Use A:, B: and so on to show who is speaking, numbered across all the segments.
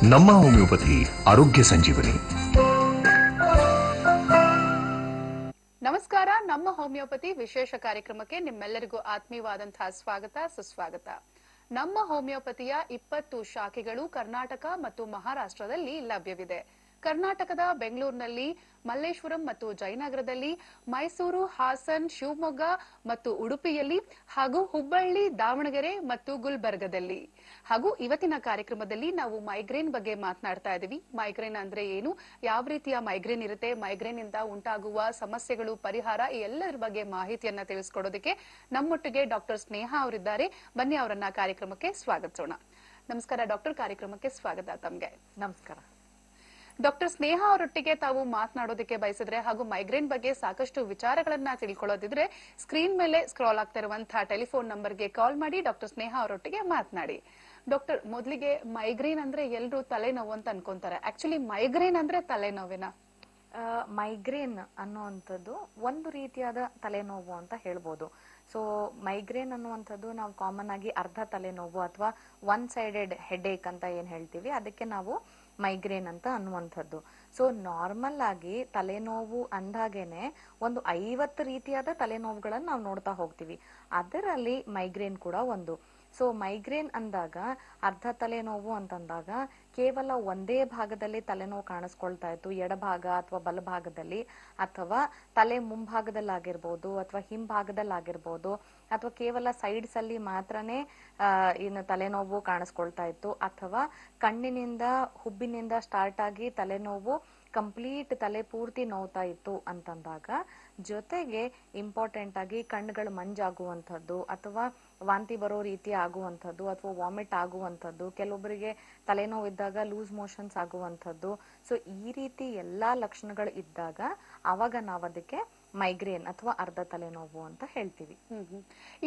A: ನಮ್ಮ ಹೋಮಿಯೋಪತಿ ಆರೋಗ್ಯ ಸಂಜೀವನಿ.
B: ನಮಸ್ಕಾರ. ನಮ್ಮ ಹೋಮಿಯೋಪತಿ ವಿಶೇಷ ಕಾರ್ಯಕ್ರಮಕ್ಕೆ ನಿಮ್ಮೆಲ್ಲರಿಗೂ ಆತ್ಮೀಯವಾದಂತಹ ಸ್ವಾಗತ ಸುಸ್ವಾಗತ. ನಮ್ಮ ಹೋಮಿಯೋಪತಿಯ 20 ಶಾಖೆಗಳು ಕರ್ನಾಟಕ ಮತ್ತು ಮಹಾರಾಷ್ಟ್ರದಲ್ಲಿ ಲಭ್ಯವಿದೆ. ಕರ್ನಾಟಕದ ಬೆಂಗಳೂರಿನಲ್ಲಿ, ಮಲ್ಲೇಶ್ವರಂ ಮತ್ತು ಜಯನಗರದಲ್ಲಿ, ಮೈಸೂರು, ಹಾಸನ್, ಶಿವಮೊಗ್ಗ ಮತ್ತು ಉಡುಪಿಯಲ್ಲಿ, ಹಾಗೂ ಹುಬ್ಬಳ್ಳಿ, ದಾವಣಗೆರೆ ಮತ್ತು ಗುಲ್ಬರ್ಗದಲ್ಲಿ. ಹಾಗೂ ಇವತ್ತಿನ ಕಾರ್ಯಕ್ರಮದಲ್ಲಿ ನಾವು ಮೈಗ್ರೇನ್ ಬಗ್ಗೆ ಮಾತನಾಡ್ತಾ ಇದ್ದೀವಿ. ಮೈಗ್ರೇನ್ ಅಂದ್ರೆ ಏನು, ಯಾವ ರೀತಿಯ ಮೈಗ್ರೇನ್ ಇರುತ್ತೆ, ಮೈಗ್ರೇನ್ ಇಂದ ಉಂಟಾಗುವ ಸಮಸ್ಯೆಗಳು, ಪರಿಹಾರ, ಈ ಎಲ್ಲರ ಬಗ್ಗೆ ಮಾಹಿತಿಯನ್ನ ತಿಳಿಸ್ಕೊಡೋದಕ್ಕೆ ನಮ್ಮೊಟ್ಟಿಗೆ ಡಾಕ್ಟರ್ ಸ್ನೇಹ ಅವರಿದ್ದಾರೆ. ಬನ್ನಿ ಅವರನ್ನ ಕಾರ್ಯಕ್ರಮಕ್ಕೆ ಸ್ವಾಗತಿಸೋಣ. ನಮಸ್ಕಾರ ಡಾಕ್ಟರ್, ಕಾರ್ಯಕ್ರಮಕ್ಕೆ ಸ್ವಾಗತ ತಮ್ಗೆ.
C: ನಮಸ್ಕಾರ
B: ಡಾಕ್ಟರ್ ಸ್ನೇಹ ಅವರೊಟ್ಟಿಗೆ ತಾವು ಮಾತನಾಡೋದಕ್ಕೆ ಬಯಸಿದ್ರೆ ಹಾಗೂ ಮೈಗ್ರೇನ್ ಬಗ್ಗೆ ಸಾಕಷ್ಟು ವಿಚಾರಗಳನ್ನ ತಿಳ್ಕೊಳ್ಳೋದಿದ್ರೆ ಸ್ಕ್ರೀನ್ ಮೇಲೆ ಸ್ಕ್ರಾಲ್ ಆಗ್ತಾ ಇರುವಂತಹ ಟೆಲಿಫೋನ್ ನಂಬರ್ಗೆ ಕಾಲ್ ಮಾಡಿ ಡಾಕ್ಟರ್ ಸ್ನೇಹ ಅವರೊಟ್ಟಿಗೆ ಮಾತನಾಡಿ. ಡಾಕ್ಟರ್, ಮೊದಲಿಗೆ ಮೈಗ್ರೇನ್ ಅಂದ್ರೆ ಎಲ್ಲರೂ ತಲೆನೋವು ಅಂತ ಅನ್ಕೊಂತಾರೆ. ಆಕ್ಚುಲಿ ಮೈಗ್ರೇನ್ ಅಂದ್ರೆ ತಲೆನೋವೇನಾ?
C: ಮೈಗ್ರೇನ್ ಅನ್ನುವಂಥದ್ದು ಒಂದು ರೀತಿಯಾದ ತಲೆನೋವು ಅಂತ ಹೇಳ್ಬೋದು. ಸೊ ಮೈಗ್ರೇನ್ ಅನ್ನುವಂಥದ್ದು ನಾವು ಕಾಮನ್ ಆಗಿ ಅರ್ಧ ತಲೆನೋವು ಅಥವಾ ಒನ್ ಸೈಡೆಡ್ ಹೆಡೇಕ್ ಅಂತ ಏನ್ ಹೇಳ್ತೀವಿ, ಅದಕ್ಕೆ ನಾವು ಮೈಗ್ರೇನ್ ಅಂತ ಅನ್ನುವಂಥದ್ದು. ಸೊ ನಾರ್ಮಲ್ ಆಗಿ ತಲೆನೋವು ಅಂದಾಗೇನೆ ಒಂದು 50 ರೀತಿಯಾದ ತಲೆನೋವುಗಳನ್ನು ನಾವು ನೋಡ್ತಾ ಹೋಗ್ತೀವಿ. ಅದರಲ್ಲಿ ಮೈಗ್ರೇನ್ ಕೂಡ ಒಂದು. ಸೊ ಮೈಗ್ರೇನ್ ಅಂದಾಗ ಅರ್ಧ ತಲೆನೋವು ಅಂತಂದಾಗ ಕೇವಲ ಒಂದೇ ಭಾಗದಲ್ಲಿ ತಲೆನೋವು ಕಾಣಿಸ್ಕೊಳ್ತಾ ಇತ್ತು, ಎಡಭಾಗ ಅಥವಾ ಬಲಭಾಗದಲ್ಲಿ, ಅಥವಾ ತಲೆ ಮುಂಭಾಗದಲ್ಲಾಗಿರ್ಬೋದು ಅಥವಾ ಹಿಂಭಾಗದಲ್ಲಾಗಿರ್ಬೋದು, ಅಥವಾ ಕೇವಲ ಸೈಡ್ಸ್ ಅಲ್ಲಿ ಮಾತ್ರನೇ ಇನ್ನು ತಲೆನೋವು ಕಾಣಿಸ್ಕೊಳ್ತಾ ಇತ್ತು, ಅಥವಾ ಕಣ್ಣಿನಿಂದ ಹುಬ್ಬಿನಿಂದ ಸ್ಟಾರ್ಟ್ ಆಗಿ ತಲೆನೋವು ಕಂಪ್ಲೀಟ್ ತಲೆ ಪೂರ್ತಿ ನೋವ್ತಾ ಇತ್ತು ಅಂತಂದಾಗ, ಜೊತೆಗೆ ಇಂಪಾರ್ಟೆಂಟ್ ಆಗಿ ಕಣ್ಣುಗಳು ಮಂಜಾಗುವಂಥದ್ದು ಅಥವಾ ವಾಂತಿ ಬರೋ ರೀತಿ ಆಗುವಂಥದ್ದು ಅಥವಾ ವಾಮಿಟ್ ಆಗುವಂಥದ್ದು, ಕೆಲವೊಬ್ಬರಿಗೆ ತಲೆನೋವು ಇದ್ದಾಗ ಲೂಸ್ ಮೋಷನ್ಸ್ ಆಗುವಂಥದ್ದು. ಸೊ ಈ ರೀತಿ ಎಲ್ಲಾ ಲಕ್ಷಣಗಳು ಇದ್ದಾಗ ಅವಾಗ ನಾವು ಅದಕ್ಕೆ ಮೈಗ್ರೇನ್ ಅಥವಾ ಅರ್ಧ ತಲೆನೋವು ಅಂತ ಹೇಳ್ತೀವಿ.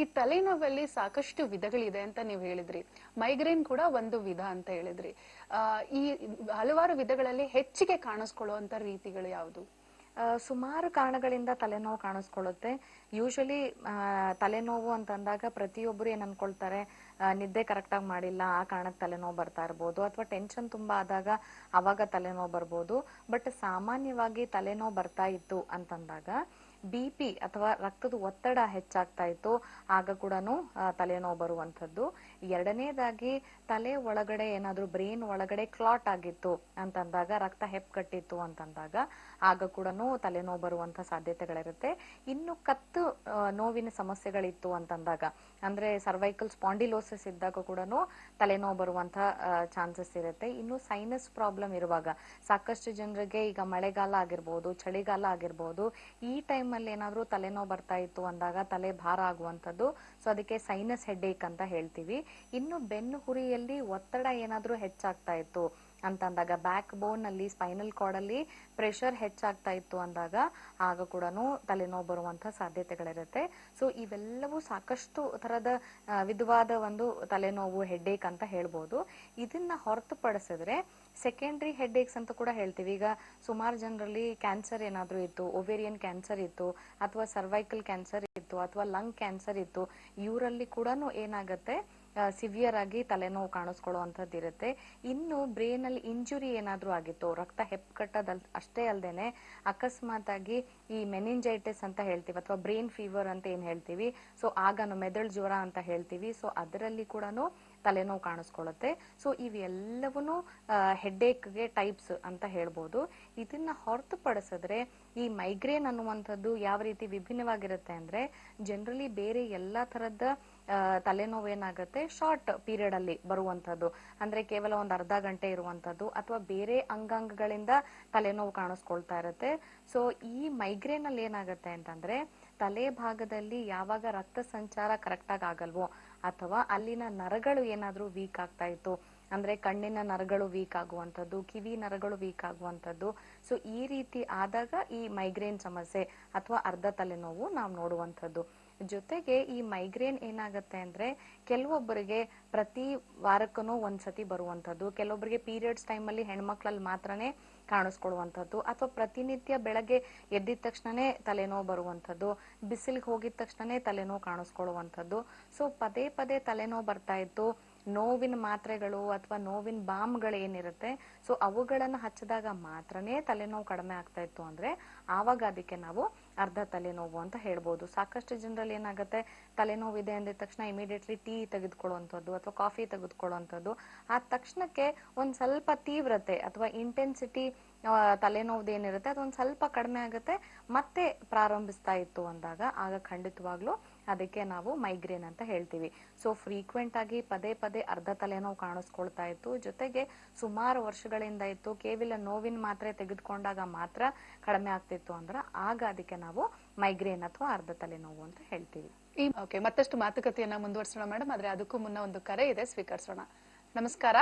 B: ಈ ತಲೆನೋವಲ್ಲಿ ಸಾಕಷ್ಟು ವಿಧಗಳಿದೆ ಅಂತ ನೀವು ಹೇಳಿದ್ರಿ. ಮೈಗ್ರೇನ್ ಕೂಡ ಒಂದು ವಿಧ ಅಂತ ಹೇಳಿದ್ರಿ. ಈ ಹಲವಾರು ವಿಧಗಳಲ್ಲಿ ಹೆಚ್ಚಿಗೆ ಕಾಣಿಸ್ಕೊಳ್ಳುವಂತ ರೀತಿಗಳು ಯಾವುದು?
C: ಸುಮಾರು ಕಾರಣಗಳಿಂದ ತಲೆನೋವು ಕಾಣಿಸ್ಕೊಳ್ಳುತ್ತೆ. ಯೂಶಲಿ ತಲೆನೋವು ಅಂತಂದಾಗ ಪ್ರತಿಯೊಬ್ಬರು ಏನ್ ಅನ್ಕೊಳ್ತಾರೆ, ನಿದ್ದೆ ಕರೆಕ್ಟ್ ಆಗಿ ಮಾಡಿಲ್ಲ, ಆ ಕಾರಣಕ್ಕೆ ತಲೆನೋವು ಬರ್ತಾ ಇರ್ಬೋದು, ಅಥವಾ ಟೆನ್ಷನ್ ತುಂಬಾ ಆದಾಗ ಅವಾಗ ತಲೆನೋವು ಬರ್ಬೋದು. ಬಟ್ ಸಾಮಾನ್ಯವಾಗಿ ತಲೆನೋವು ಬರ್ತಾ ಇತ್ತು ಅಂತಂದಾಗ BP ಅಥವಾ ರಕ್ತದ ಒತ್ತಡ ಹೆಚ್ಚಾಗ್ತಾ ಇತ್ತು, ಆಗ ಕೂಡ ತಲೆನೋವು ಬರುವಂಥದ್ದು. ಎರಡನೇದಾಗಿ ತಲೆ ಒಳಗಡೆ ಏನಾದ್ರು ಬ್ರೈನ್ ಒಳಗಡೆ ಕ್ಲಾಟ್ ಆಗಿತ್ತು ಅಂತಂದಾಗ, ರಕ್ತ ಹೆಪ್ಪುಗಟ್ಟಿತ್ತು ಅಂತಂದಾಗ ಆಗ ಕೂಡ ತಲೆನೋವು ಬರುವಂತ ಸಾಧ್ಯತೆಗಳಿರುತ್ತೆ. ಇನ್ನು ಕತ್ತು ನೋವಿನ ಸಮಸ್ಯೆಗಳಿತ್ತು ಅಂತಂದಾಗ, ಅಂದ್ರೆ ಸರ್ವೈಕಲ್ ಸ್ಪಾಂಡಿಲೋಸಿಸ್ ಇದ್ದಾಗ ಕೂಡ ತಲೆನೋವು ಬರುವಂತ ಚಾನ್ಸಸ್ ಇರುತ್ತೆ. ಇನ್ನು ಸೈನಸ್ ಪ್ರಾಬ್ಲಮ್ ಇರುವಾಗ, ಸಾಕಷ್ಟು ಜನರಿಗೆ ಈಗ ಮಳೆಗಾಲ ಆಗಿರ್ಬೋದು, ಚಳಿಗಾಲ ಆಗಿರ್ಬೋದು, ಈ ಟೈಮ್ ಅಲ್ಲಿ ಏನಾದ್ರೂ ತಲೆನೋವು ಬರ್ತಾ ಇತ್ತು ಅಂದಾಗ ತಲೆ ಭಾರ ಆಗುವಂಥದ್ದು. ಸೊ ಅದಕ್ಕೆ ಸೈನಸ್ ಹೆಡ್ಏಕ್ ಅಂತ ಹೇಳ್ತೀವಿ. ಇನ್ನು ಬೆನ್ನು ಹುರಿಯಲ್ಲಿ ಒತ್ತಡ ಏನಾದ್ರೂ ಹೆಚ್ಚಾಗ್ತಾ ಇತ್ತು ಅಂತಂದಾಗ, ಬ್ಯಾಕ್ ಬೋನ್ ಅಲ್ಲಿ, ಸ್ಪೈನಲ್ ಕಾರ್ಡ್ ಅಲ್ಲಿ ಪ್ರೆಷರ್ ಹೆಚ್ಚಾಗ್ತಾ ಇತ್ತು ಅಂದಾಗ ಆಗ ಕೂಡ ತಲೆನೋವು ಬರುವಂತ ಸಾಧ್ಯತೆಗಳಿರುತ್ತೆ. ಸೊ ಇವೆಲ್ಲವೂ ಸಾಕಷ್ಟು ತರದ ವಿಧವಾದ ಒಂದು ತಲೆನೋವು, ಹೆಡ್ಏಕ್ ಅಂತ ಹೇಳ್ಬೋದು. ಇದನ್ನ ಹೊರತುಪಡಿಸಿದ್ರೆ ಸೆಕೆಂಡ್ರಿ ಹೆಡ್ಏಕ್ಸ್ ಅಂತ ಕೂಡ ಹೇಳ್ತೀವಿ. ಈಗ ಸುಮಾರು ಜನರಲ್ಲಿ ಕ್ಯಾನ್ಸರ್ ಏನಾದ್ರೂ ಇತ್ತು, ಒವೇರಿಯನ್ ಕ್ಯಾನ್ಸರ್ ಇತ್ತು, ಅಥವಾ ಸರ್ವೈಕಲ್ ಕ್ಯಾನ್ಸರ್ ಇತ್ತು, ಅಥವಾ ಲಂಗ್ ಕ್ಯಾನ್ಸರ್ ಇತ್ತು, ಇವರಲ್ಲಿ ಕೂಡ ಏನಾಗುತ್ತೆ, ಸಿವಿಯರ್ ಆಗಿ ತಲೆನೋವು ಕಾಣಿಸ್ಕೊಳ್ಳುವಂಥದ್ದು ಇರುತ್ತೆ. ಇನ್ನು ಬ್ರೈನ್ ಅಲ್ಲಿ ಇಂಜುರಿ ಏನಾದ್ರೂ ಆಗಿತ್ತು, ರಕ್ತ ಹೆಪ್ಪುಗಟ್ಟೋದ್ ಅಷ್ಟೇ ಅಲ್ದೇನೆ ಅಕಸ್ಮಾತ್ ಆಗಿ ಈ ಮೆನಿಂಜೈಟಿಸ್ ಅಂತ ಹೇಳ್ತೀವಿ ಅಥವಾ ಬ್ರೈನ್ ಫೀವರ್ ಅಂತ ಏನ್ ಹೇಳ್ತೀವಿ, ಸೊ ಆಗ ಮೆದುಳು ಜ್ವರ ಅಂತ ಹೇಳ್ತೀವಿ, ಸೊ ಅದರಲ್ಲಿ ಕೂಡ ತಲೆನೋವು ಕಾಣಿಸ್ಕೊಳ್ಳುತ್ತೆ. ಸೊ ಇವೆಲ್ಲವೂ ಹೆಡ್ಏಕ್ಗೆ ಟೈಪ್ಸ್ ಅಂತ ಹೇಳ್ಬೋದು. ಇದನ್ನ ಹೊರತುಪಡಿಸಿದ್ರೆ ಈ ಮೈಗ್ರೇನ್ ಅನ್ನುವಂಥದ್ದು ಯಾವ ರೀತಿ ವಿಭಿನ್ನವಾಗಿರುತ್ತೆ ಅಂದ್ರೆ, ಜನರಲಿ ಬೇರೆ ಎಲ್ಲಾ ತರದ ತಲೆನೋವು ಏನಾಗುತ್ತೆ ಶಾರ್ಟ್ ಪೀರಿಯಡ್ ಅಲ್ಲಿ ಬರುವಂತದ್ದು, ಅಂದ್ರೆ ಕೇವಲ ಒಂದ್ ಅರ್ಧ ಗಂಟೆ ಇರುವಂತದ್ದು, ಅಥವಾ ಬೇರೆ ಅಂಗಾಂಗಗಳಿಂದ ತಲೆನೋವು ಕಾಣಿಸ್ಕೊಳ್ತಾ ಇರುತ್ತೆ. ಸೊ ಈ ಮೈಗ್ರೇನ್ ಅಲ್ಲಿ ಏನಾಗುತ್ತೆ ಅಂತಂದ್ರೆ, ತಲೆ ಭಾಗದಲ್ಲಿ ಯಾವಾಗ ರಕ್ತ ಸಂಚಾರ ಕರೆಕ್ಟ್ ಆಗಿ ಆಗಲ್ವೋ, ಅಥವಾ ಅಲ್ಲಿನ ನರಗಳು ಏನಾದ್ರೂ ವೀಕ್ ಆಗ್ತಾ ಇತ್ತು, ಅಂದ್ರೆ ಕಣ್ಣಿನ ನರಗಳು ವೀಕ್ ಆಗುವಂಥದ್ದು, ಕಿವಿ ನರಗಳು ವೀಕ್ ಆಗುವಂಥದ್ದು, ಸೊ ಈ ರೀತಿ ಆದಾಗ ಈ ಮೈಗ್ರೇನ್ ಸಮಸ್ಯೆ ಅಥವಾ ಅರ್ಧ ತಲೆನೋವು ನಾವು ನೋಡುವಂಥದ್ದು. ಜೊತೆಗೆ ಈ ಮೈಗ್ರೇನ್ ಏನಾಗುತ್ತೆ ಅಂದ್ರೆ, ಕೆಲವೊಬ್ಬರಿಗೆ ಪ್ರತಿ ವಾರಕ್ಕೂ ಒಂದ್ಸತಿ ಬರುವಂತದ್ದು, ಕೆಲವೊಬ್ಬರಿಗೆ ಪೀರಿಯಡ್ಸ್ ಟೈಮ್ ಅಲ್ಲಿ ಹೆಣ್ಮಕ್ಳಲ್ಲಿ ಮಾತ್ರನೇ ಕಾಣಿಸ್ಕೊಳ್ಳುವಂಥದ್ದು, ಅಥವಾ ಪ್ರತಿನಿತ್ಯ ಬೆಳಗ್ಗೆ ಎದ್ದಿದ ತಕ್ಷಣನೇ ತಲೆನೋವು ಬರುವಂಥದ್ದು, ಬಿಸಿಲಿಗೆ ಹೋಗಿದ ತಕ್ಷಣನೇ ತಲೆನೋವು ಕಾಣಿಸ್ಕೊಳ್ಳುವಂಥದ್ದು. ಸೊ ಪದೇ ಪದೇ ತಲೆನೋವು ಬರ್ತಾ ಇತ್ತು, ನೋವಿನ ಮಾತ್ರೆಗಳು ಅಥವಾ ನೋವಿನ ಬಾಮ್ಗಳು ಏನಿರುತ್ತೆ, ಸೊ ಅವುಗಳನ್ನ ಹಚ್ಚಿದಾಗ ಮಾತ್ರನೇ ತಲೆನೋವು ಕಡಿಮೆ ಆಗ್ತಾ ಇತ್ತು ಅಂದ್ರೆ ಆವಾಗ ಅದಕ್ಕೆ ನಾವು ಅರ್ಧ ತಲೆನೋವು ಅಂತ ಹೇಳ್ಬೋದು. ಸಾಕಷ್ಟು ಜನರಲ್ಲಿ ಏನಾಗುತ್ತೆ, ತಲೆನೋವು ಇದೆ ಅಂದಿದ ತಕ್ಷಣ ಇಮಿಡಿಯೇಟ್ಲಿ ಟೀ ತೆಗೆದುಕೊಳ್ಳುವಂಥದ್ದು ಅಥವಾ ಕಾಫಿ ತೆಗೆದುಕೊಳ್ಳುವಂಥದ್ದು, ಆ ತಕ್ಷಣಕ್ಕೆ ಒಂದ್ ಸ್ವಲ್ಪ ತೀವ್ರತೆ ಅಥವಾ ಇಂಟೆನ್ಸಿಟಿ ತಲೆನೋವು ಏನಿರುತ್ತೆ ಅದೊಂದ್ ಸ್ವಲ್ಪ ಕಡಿಮೆ ಆಗುತ್ತೆ, ಮತ್ತೆ ಪ್ರಾರಂಭಿಸ್ತಾ ಇತ್ತು ಅಂದಾಗ ಆಗ ಖಂಡಿತವಾಗ್ಲೂ ಅದಕ್ಕೆ ನಾವು ಮೈಗ್ರೇನ್ ಅಂತ ಹೇಳ್ತೀವಿ. ಸೊ ಫ್ರೀಕ್ವೆಂಟ್ ಆಗಿ ಪದೇ ಪದೇ ಅರ್ಧ ತಲೆನೋವು ಕಾಣಿಸ್ಕೊಳ್ತಾ ಇತ್ತು, ಜೊತೆಗೆ ಸುಮಾರು ವರ್ಷಗಳಿಂದ ಇತ್ತು, ಕೇವಲ ನೋವಿನ ಮಾತ್ರೆ ತೆಗೆದುಕೊಂಡಾಗ ಮಾತ್ರ ಕಡಿಮೆ ಆಗ್ತಿತ್ತು ಅಂದ್ರೆ ಆಗ ಅದಕ್ಕೆ ನಾವು ಮೈಗ್ರೇನ್ ಅಥವಾ ಅರ್ಧ ತಲೆನೋವು ಅಂತ ಹೇಳ್ತೀವಿ.
B: ಓಕೆ, ಮತ್ತಷ್ಟು ಮಾತುಕತೆಯನ್ನ ಮುಂದುವರಿಸೋಣ ಮೇಡಮ್. ಆದ್ರೆ ಅದಕ್ಕೂ ಮುನ್ನ ಒಂದು ಕರೆ ಇದೆ, ಸ್ವೀಕರಿಸೋಣ. ನಮಸ್ಕಾರ.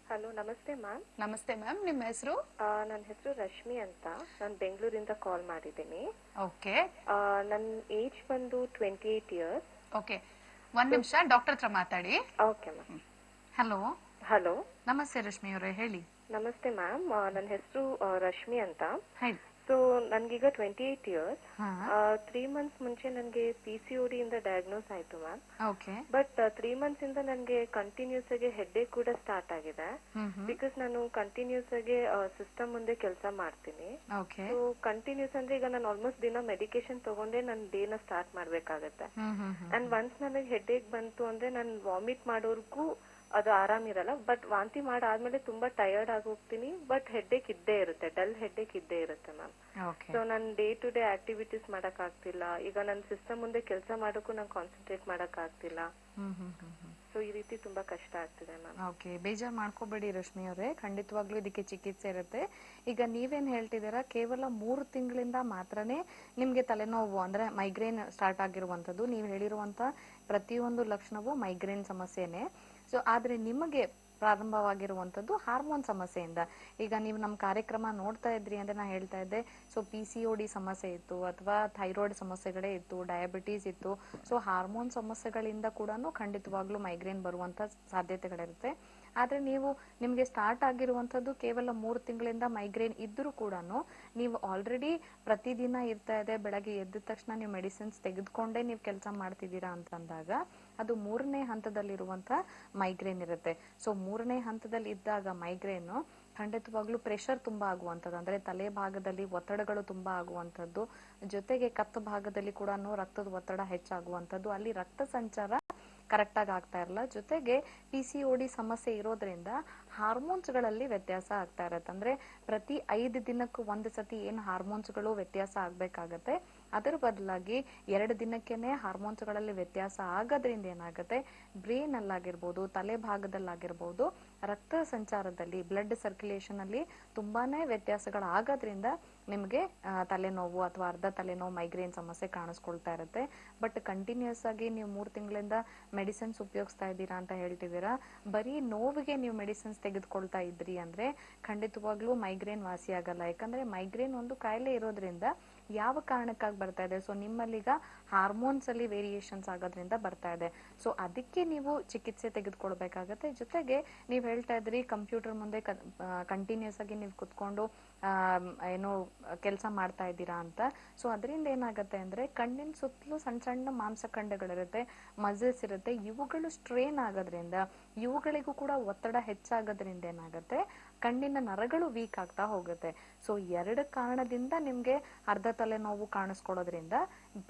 D: ಹಲೋ, ನಮಸ್ತೆ ಮ್ಯಾಮ್.
B: ನಮಸ್ತೆ ಮ್ಯಾಮ್, ನಿಮ್ಮ ಹೆಸರು?
D: ನನ್ನ ಹೆಸರು ರಶ್ಮಿ ಅಂತ. ನಾನು ಬೆಂಗಳೂರಿಂದ ಕಾಲ್ ಮಾಡಿದ್ದೀನಿ.
B: ಓಕೆ.
D: ನನ್ನ ಏಜ್ ಬಂದು 28 ಇಯರ್ಸ್.
B: ಓಕೆ, ಒಂದ್ ನಿಮಿಷ ಡಾಕ್ಟರ್ ಹತ್ರ ಮಾತಾಡಿ.
D: Okay ma'am.
C: ಹಲೋ.
D: ಹಲೋ,
C: ನಮಸ್ತೆ ರಶ್ಮಿ ಅವರೇ, ಹೇಳಿ.
D: ನಮಸ್ತೆ ಮ್ಯಾಮ್. ನನ್ನ ಹೆಸರು ರಶ್ಮಿ ಅಂತ.
C: ಹೇಳಿ.
D: So ನನ್ಗೀಗ 28 years. 3 ಮಂತ್ಸ್ ಮುಂಚೆ ನನಗೆ PCOD ಇಂದ ಡಯಾಗ್ನೋಸ್ ಆಯ್ತು ಮ್ಯಾಮ್.
C: ಓಕೆ.
D: ಬಟ್ 3 ಮಂತ್ಸ್ ಇಂದ ನನಗೆ ಕಂಟಿನ್ಯೂಸ್ ಆಗಿ ಹೆಡ್ಡೇಕ್ ಕೂಡ ಸ್ಟಾರ್ಟ್ ಆಗಿದೆ. ಬಿಕಾಸ್ ನಾನು ಕಂಟಿನ್ಯೂಸ್ ಆಗಿ ಸಿಸ್ಟಮ್ ಮುಂದೆ ಕೆಲಸ ಮಾಡ್ತೀನಿ.
C: ಓಕೆ.
D: ಸೊ ಕಂಟಿನ್ಯೂಸ್ ಅಂದ್ರೆ ಈಗ ನಾನು ಆಲ್ಮೋಸ್ಟ್ ದಿನ ಮೆಡಿಕೇಶನ್ ತಗೊಂಡೆ ನನ್ನ ಡೇನ ಸ್ಟಾರ್ಟ್ ಮಾಡ್ಬೇಕಾಗತ್ತೆ. ಅಂಡ್ ಒನ್ಸ್ ನನಗೆ ಹೆಡ್ಡೇಕ್ ಬಂತು ಅಂದ್ರೆ ನಾನು ವಾಮಿಟ್ ಮಾಡೋರ್ಗೂ ಅದು ಆರಾಮಿರಲ್ಲ. ಬಟ್ ವಾಂತಿ ಮಾಡಾದ್ಮೇಲೆ ತುಂಬಾ ಟಯರ್ಡ್ ಆಗಿ ಹೋಗ್ತೀನಿ. ಬಟ್ ಹೆಡ್ಡೇಕ್ ಇದ್ದೇ ಇರುತ್ತೆ, ಡಲ್ ಹೆಡ್ಡೇಕ್ ಇದ್ದೇ ಇರುತ್ತೆ ಮ್ಯಾಮ್. ಸೊ ನಾನು ಡೇ ಟು ಡೇ ಆಕ್ಟಿವಿಟೀಸ್ ಮಾಡಕ್ ಆಗ್ತಿಲ್ಲ. ಈಗ ನನ್ನ ಸಿಸ್ಟಮ್ ಮುಂದೆ ಕೆಲಸ ಮಾಡೋಕ್ಕೂ ನಾನು ಕಾನ್ಸಂಟ್ರೇಟ್ ಮಾಡಕ್ ಆಗ್ತಿಲ್ಲ. ಸೊ ಈ ರೀತಿ ತುಂಬಾ ಕಷ್ಟ ಆಗ್ತಿದೆ ಮ್ಯಾಮ್.
C: ಓಕೆ, ಬೇಜಾರ್ ಮಾಡ್ಕೋಬೇಡಿ ರಶ್ಮಿ ಅವರೇ, ಖಂಡಿತವಾಗ್ಲೂ ಇದಕ್ಕೆ ಚಿಕಿತ್ಸೆ ಇರುತ್ತೆ. ಈಗ ನೀವೇನ್ ಹೇಳ್ತಿದ್ದೀರಾ, ಕೇವಲ 3 ತಿಂಗಳಿಂದ ಮಾತ್ರನೇ ನಿಮ್ಗೆ ತಲೆನೋವು ಅಂದ್ರೆ ಮೈಗ್ರೇನ್ ಸ್ಟಾರ್ಟ್ ಆಗಿರುವಂತದ್ದು. ನೀವು ಹೇಳಿರುವಂತ ಪ್ರತಿಯೊಂದು ಲಕ್ಷಣವೂ ಮೈಗ್ರೇನ್ ಸಮಸ್ಯೆನೆ. ಸೊ ಆದ್ರೆ ನಿಮಗೆ ಪ್ರಾರಂಭವಾಗಿರುವಂತದ್ದು ಹಾರ್ಮೋನ್ ಸಮಸ್ಯೆಯಿಂದ. ಈಗ ನೀವು ನಮ್ಮ ಕಾರ್ಯಕ್ರಮ ನೋಡ್ತಾ ಇದ್ರಿ ಅಂದ್ರೆ ನಾ ಹೇಳ್ತಾ ಇದ್ದೆ, ಸೊ PCOD ಸಮಸ್ಯೆ ಇತ್ತು ಅಥವಾ ಥೈರಾಯ್ಡ್ ಸಮಸ್ಯೆಗಳೇ ಇತ್ತು, ಡಯಾಬಿಟೀಸ್ ಇತ್ತು. ಸೊ ಹಾರ್ಮೋನ್ ಸಮಸ್ಯೆಗಳಿಂದ ಕೂಡ ಖಂಡಿತವಾಗ್ಲೂ ಮೈಗ್ರೇನ್ ಬರುವಂತ ಸಾಧ್ಯತೆಗಳಿರುತ್ತೆ. ಆದ್ರೆ ನಿಮ್ಗೆ ಸ್ಟಾರ್ಟ್ ಆಗಿರುವಂತದ್ದು ಕೇವಲ 3 ತಿಂಗಳಿಂದ ಮೈಗ್ರೇನ್ ಇದ್ರೂ ಕೂಡ ನೀವು ಆಲ್ರೆಡಿ ಪ್ರತಿದಿನ ಇರ್ತಾ ಇದೆ, ಬೆಳಗ್ಗೆ ಎದ್ದ ತಕ್ಷಣ ನೀವು ಮೆಡಿಸಿನ್ಸ್ ತೆಗೆದುಕೊಂಡೇ ನೀವು ಕೆಲಸ ಮಾಡ್ತಿದ್ದೀರಾ ಅಂತಂದಾಗ ಅದು 3ನೇ ಹಂತದಲ್ಲಿರುವಂತ ಮೈಗ್ರೇನ್ ಇರುತ್ತೆ. ಸೊ 3ನೇ ಹಂತದಲ್ಲಿ ಇದ್ದಾಗ ಮೈಗ್ರೇನ್ ಖಂಡಿತವಾಗ್ಲೂ ಪ್ರೆಷರ್ ತುಂಬಾ ಆಗುವಂಥದ್ದು, ಅಂದ್ರೆ ತಲೆ ಭಾಗದಲ್ಲಿ ಒತ್ತಡಗಳು ತುಂಬಾ ಆಗುವಂಥದ್ದು, ಜೊತೆಗೆ ಕತ್ತು ಭಾಗದಲ್ಲಿ ಕೂಡ ರಕ್ತದ ಒತ್ತಡ ಹೆಚ್ಚಾಗುವಂಥದ್ದು, ಅಲ್ಲಿ ರಕ್ತ ಸಂಚಾರ ಕರೆಕ್ಟ್ ಆಗಿ ಆಗ್ತಾ ಇರಲ್ಲ. ಜೊತೆಗೆ PCOD ಸಮಸ್ಯೆ ಇರೋದ್ರಿಂದ ಹಾರ್ಮೋನ್ಸ್ ಗಳಲ್ಲಿ ವ್ಯತ್ಯಾಸ ಆಗ್ತಾ ಇರತ್ತೆ. ಅಂದ್ರೆ ಪ್ರತಿ 5 ದಿನಕ್ಕೂ ಒಂದು ಸತಿ ಏನು ಹಾರ್ಮೋನ್ಸ್ ಗಳು ವ್ಯತ್ಯಾಸ ಆಗ್ಬೇಕಾಗತ್ತೆ, ಅದರ ಬದಲಾಗಿ 2 ದಿನಕ್ಕೆನೆ ಹಾರ್ಮೋನ್ಸ್ ಗಳಲ್ಲಿ ವ್ಯತ್ಯಾಸ ಆಗೋದ್ರಿಂದ ಏನಾಗುತ್ತೆ, ಬ್ರೈನ್ ಅಲ್ಲಾಗಿರ್ಬೋದು, ತಲೆ ಭಾಗದಲ್ಲಾಗಿರ್ಬೋದು, ರಕ್ತ ಸಂಚಾರದಲ್ಲಿ ಬ್ಲಡ್ ಸರ್ಕ್ಯುಲೇಷನ್ ಅಲ್ಲಿ ತುಂಬಾನೇ ವ್ಯತ್ಯಾಸಗಳಾಗೋದ್ರಿಂದ ನಿಮ್ಗೆ ತಲೆನೋವು ಅಥವಾ ಅರ್ಧ ತಲೆನೋವು ಮೈಗ್ರೇನ್ ಸಮಸ್ಯೆ ಕಾಣಿಸ್ಕೊಳ್ತಾ ಇರುತ್ತೆ. ಬಟ್ ಕಂಟಿನ್ಯೂಸ್ ಆಗಿ ನೀವು 3 ತಿಂಗಳಿಂದ ಮೆಡಿಸಿನ್ಸ್ ಉಪಯೋಗಿಸ್ತಾ ಇದ್ದೀರಾ ಅಂತ ಹೇಳ್ತಿದ್ದೀರಾ. ಬರೀ ನೋವಿಗೆ ನೀವು ಮೆಡಿಸಿನ್ಸ್ ತೆಗೆದುಕೊಳ್ತಾ ಇದ್ರಿ ಅಂದ್ರೆ ಖಂಡಿತವಾಗ್ಲೂ ಮೈಗ್ರೇನ್ ವಾಸಿ ಆಗಲ್ಲ. ಯಾಕಂದ್ರೆ ಮೈಗ್ರೇನ್ ಒಂದು ಕಾಯಿಲೆ ಇರೋದ್ರಿಂದ ಯಾವ ಕಾರಣಕ್ಕಾಗಿ ಬರ್ತಾ ಇದೆ, ಸೊ ನಿಮ್ಮಲ್ಲೀಗ ಹಾರ್ಮೋನ್ಸ್ ಅಲ್ಲಿ ವೇರಿಯೇಷನ್ಸ್ ಆಗೋದ್ರಿಂದ ಬರ್ತಾ ಇದೆ. ಸೊ ಅದಕ್ಕೆ ನೀವು ಚಿಕಿತ್ಸೆ ತೆಗೆದುಕೊಳ್ಬೇಕಾಗತ್ತೆ. ಜೊತೆಗೆ ನೀವು ಹೇಳ್ತಾ ಇದ್ರಿ ಕಂಪ್ಯೂಟರ್ ಮುಂದೆ ಕಂಟಿನ್ಯೂಸ್ ಆಗಿ ನೀವು ಕುತ್ಕೊಂಡು ಏನು ಕೆಲಸ ಮಾಡ್ತಾ ಇದ್ದೀರಾ ಅಂತ. ಸೊ ಅದರಿಂದ ಏನಾಗುತ್ತೆ ಅಂದ್ರೆ ಕಣ್ಣಿನ ಸುತ್ತಲೂ ಸಣ್ಣ ಸಣ್ಣ ಮಾಂಸಖಂಡಗಳಿರುತ್ತೆ, ಮಸಲ್ಸ್ ಇರುತ್ತೆ, ಇವುಗಳು ಸ್ಟ್ರೇನ್ ಆಗೋದ್ರಿಂದ, ಇವುಗಳಿಗೂ ಕೂಡ ಒತ್ತಡ ಹೆಚ್ಚಾಗೋದ್ರಿಂದ ಏನಾಗುತ್ತೆ, ಕಣ್ಣಿನ ನರಗಳು ವೀಕ್ ಆಗ್ತಾ ಹೋಗುತ್ತೆ. ಸೊ 2 ಕಾರಣದಿಂದ ನಿಮ್ಗೆ ಅರ್ಧ ತಲೆನೋವು ಕಾಣಿಸ್ಕೊಳ್ಳೋದ್ರಿಂದ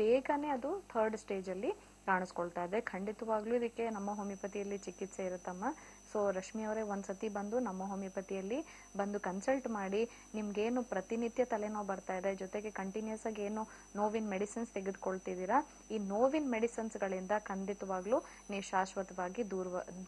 C: ಬೇಗನೆ ಅದು 3rd ಸ್ಟೇಜ್ ಅಲ್ಲಿ ಕಾಣಿಸ್ಕೊಳ್ತಾ ಇದೆ. ಖಂಡಿತವಾಗ್ಲೂ ಇದಕ್ಕೆ ನಮ್ಮ ಹೋಮಿಯೋಪತಿಯಲ್ಲಿ ಚಿಕಿತ್ಸೆ ಇರುತ್ತಮ್ಮ. ಸೊ ರಶ್ಮಿ ಅವರೇ, ಒಂದ್ಸತಿ ಬಂದು ನಮ್ಮ ಹೋಮಿಯೋಪತಿಯಲ್ಲಿ ಬಂದು ಕನ್ಸಲ್ಟ್ ಮಾಡಿ, ನಿಮ್ಗೇನು ಪ್ರತಿನಿತ್ಯ ತಲೆನೋವು ಬರ್ತಾ ಇದೆ, ಜೊತೆಗೆ ಕಂಟಿನ್ಯೂಸ್ ಆಗಿ ಏನು ನೋವಿನ ಮೆಡಿಸಿನ್ಸ್ ತೆಗೆದುಕೊಳ್ತಿದ್ದೀರಾ, ಈ ನೋವಿನ ಮೆಡಿಸಿನ್ಸ್ ಗಳಿಂದ ಖಂಡಿತವಾಗ್ಲೂ ನೀವು ಶಾಶ್ವತವಾಗಿ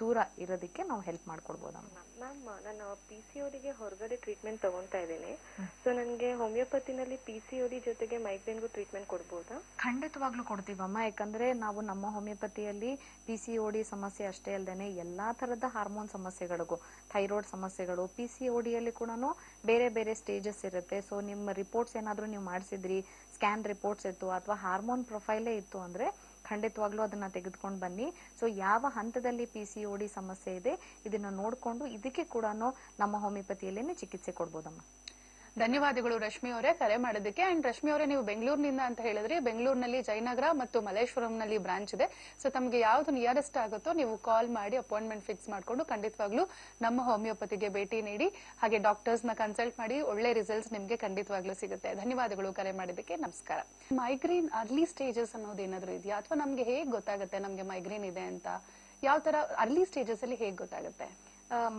C: ದೂರ ಇರೋದಕ್ಕೆ ನಾವು ಹೆಲ್ಪ್ ಮಾಡ್ಕೊಡ್ಬೋದಮ್ಮ.
D: ಮ್ಯಾಮ್, ನಾನು PCODಗೆ ಹೊರಗಡೆ ಟ್ರೀಟ್ಮೆಂಟ್ ತಗೊಂತಾ ಇದ್ದೀನಿ. ಸೊ ನನಗೆ ಹೋಮಿಯೋಪತಿನಲ್ಲಿ PCOD ಜೊತೆಗೆ ಮೈಗ್ರೇನ್ಗೂ ಟ್ರೀಟ್ಮೆಂಟ್ ಕೊಡ್ಬೋದಾ?
C: ಖಂಡಿತವಾಗ್ಲೂ ಕೊಡ್ತೀವಮ್ಮ. ಯಾಕಂದ್ರೆ ನಾವು ನಮ್ಮ ಹೋಮಿಯೋಪತಿಯಲ್ಲಿ PCOD ಸಮಸ್ಯೆ ಅಷ್ಟೇ ಅಲ್ಲದೆ ಎಲ್ಲಾ ತರದ ಹಾರ್ಮೋನ್ ಸಮಸ್ಯೆಗಳಿಗೂ, ಥೈರಾಯ್ಡ್ ಸಮಸ್ಯೆಗಳು, PCOD ಯಲ್ಲಿ ಕೂಡ ಬೇರೆ ಬೇರೆ ಸ್ಟೇಜಸ್ ಇರುತ್ತೆ. ಸೊ ನಿಮ್ಮ ರಿಪೋರ್ಟ್ಸ್ ಏನಾದ್ರೂ ನೀವು ಮಾಡಿಸಿದ್ರಿ, ಸ್ಕ್ಯಾನ್ ರಿಪೋರ್ಟ್ಸ್ ಇತ್ತು ಅಥವಾ ಹಾರ್ಮೋನ್ ಪ್ರೊಫೈಲೇ ಇತ್ತು ಅಂದ್ರೆ ಖಂಡಿತವಾಗ್ಲೂ ಅದನ್ನ ತೆಗೆದುಕೊಂಡು ಬನ್ನಿ. ಸೊ ಯಾವ ಹಂತದಲ್ಲಿ PCOD ಸಮಸ್ಯೆ ಇದೆ ಇದನ್ನ ನೋಡ್ಕೊಂಡು ಇದಕ್ಕೆ ಕೂಡ ನಮ್ಮ ಹೋಮಿಯೋಪತಿಯಲ್ಲೇನೆ ಚಿಕಿತ್ಸೆ ಕೊಡ್ಬೋದಮ್ಮ.
B: ಧನ್ಯವಾದಗಳು ರಶ್ಮಿ ಅವರೇ ಕರೆ ಮಾಡೋದಕ್ಕೆ. ಅಂಡ್ ರಶ್ಮಿ ಅವರೇ, ನೀವು ಬೆಂಗಳೂರಿನಿಂದ ಅಂತ ಹೇಳಿದ್ರಿ. ಬೆಂಗಳೂರಿನಲ್ಲಿ ಜಯನಗರ ಮತ್ತು ಮಲ್ಲೇಶ್ವರಂನಲ್ಲಿ ಬ್ರಾಂಚ್ ಇದೆ. ಸೊ ತಮಗೆ ಯಾವ್ದು ನಿಯರೆಸ್ಟ್ ಆಗುತ್ತೋ ನೀವು ಕಾಲ್ ಮಾಡಿ ಅಪಾಯಿಂಟ್ಮೆಂಟ್ ಫಿಕ್ಸ್ ಮಾಡ್ಕೊಂಡು ಖಂಡಿತವಾಗ್ಲೂ ನಮ್ಮ ಹೋಮಿಯೋಪತಿಗೆ ಭೇಟಿ ನೀಡಿ, ಹಾಗೆ ಡಾಕ್ಟರ್ಸ್ ನ ಕನ್ಸಲ್ಟ್ ಮಾಡಿ ಒಳ್ಳೆ ರಿಸಲ್ಟ್ಸ್ ನಿಮ್ಗೆ ಖಂಡಿತವಾಗ್ಲೂ ಸಿಗುತ್ತೆ. ಧನ್ಯವಾದಗಳು ಕರೆ ಮಾಡಿದ್ದಕ್ಕೆ. ನಮಸ್ಕಾರ. ಮೈಗ್ರೇನ್ ಅರ್ಲಿ ಸ್ಟೇಜಸ್ ಅನ್ನೋದು ಏನಾದ್ರು ಇದೆಯಾ, ಅಥವಾ ನಮ್ಗೆ ಹೇಗ್ ಗೊತ್ತಾಗುತ್ತೆ ನಮ್ಗೆ ಮೈಗ್ರೇನ್ ಇದೆ ಅಂತ? ಯಾವ ತರ ಅರ್ಲಿ ಸ್ಟೇಜಸ್ ಅಲ್ಲಿ ಹೇಗ್ ಗೊತ್ತಾಗುತ್ತೆ?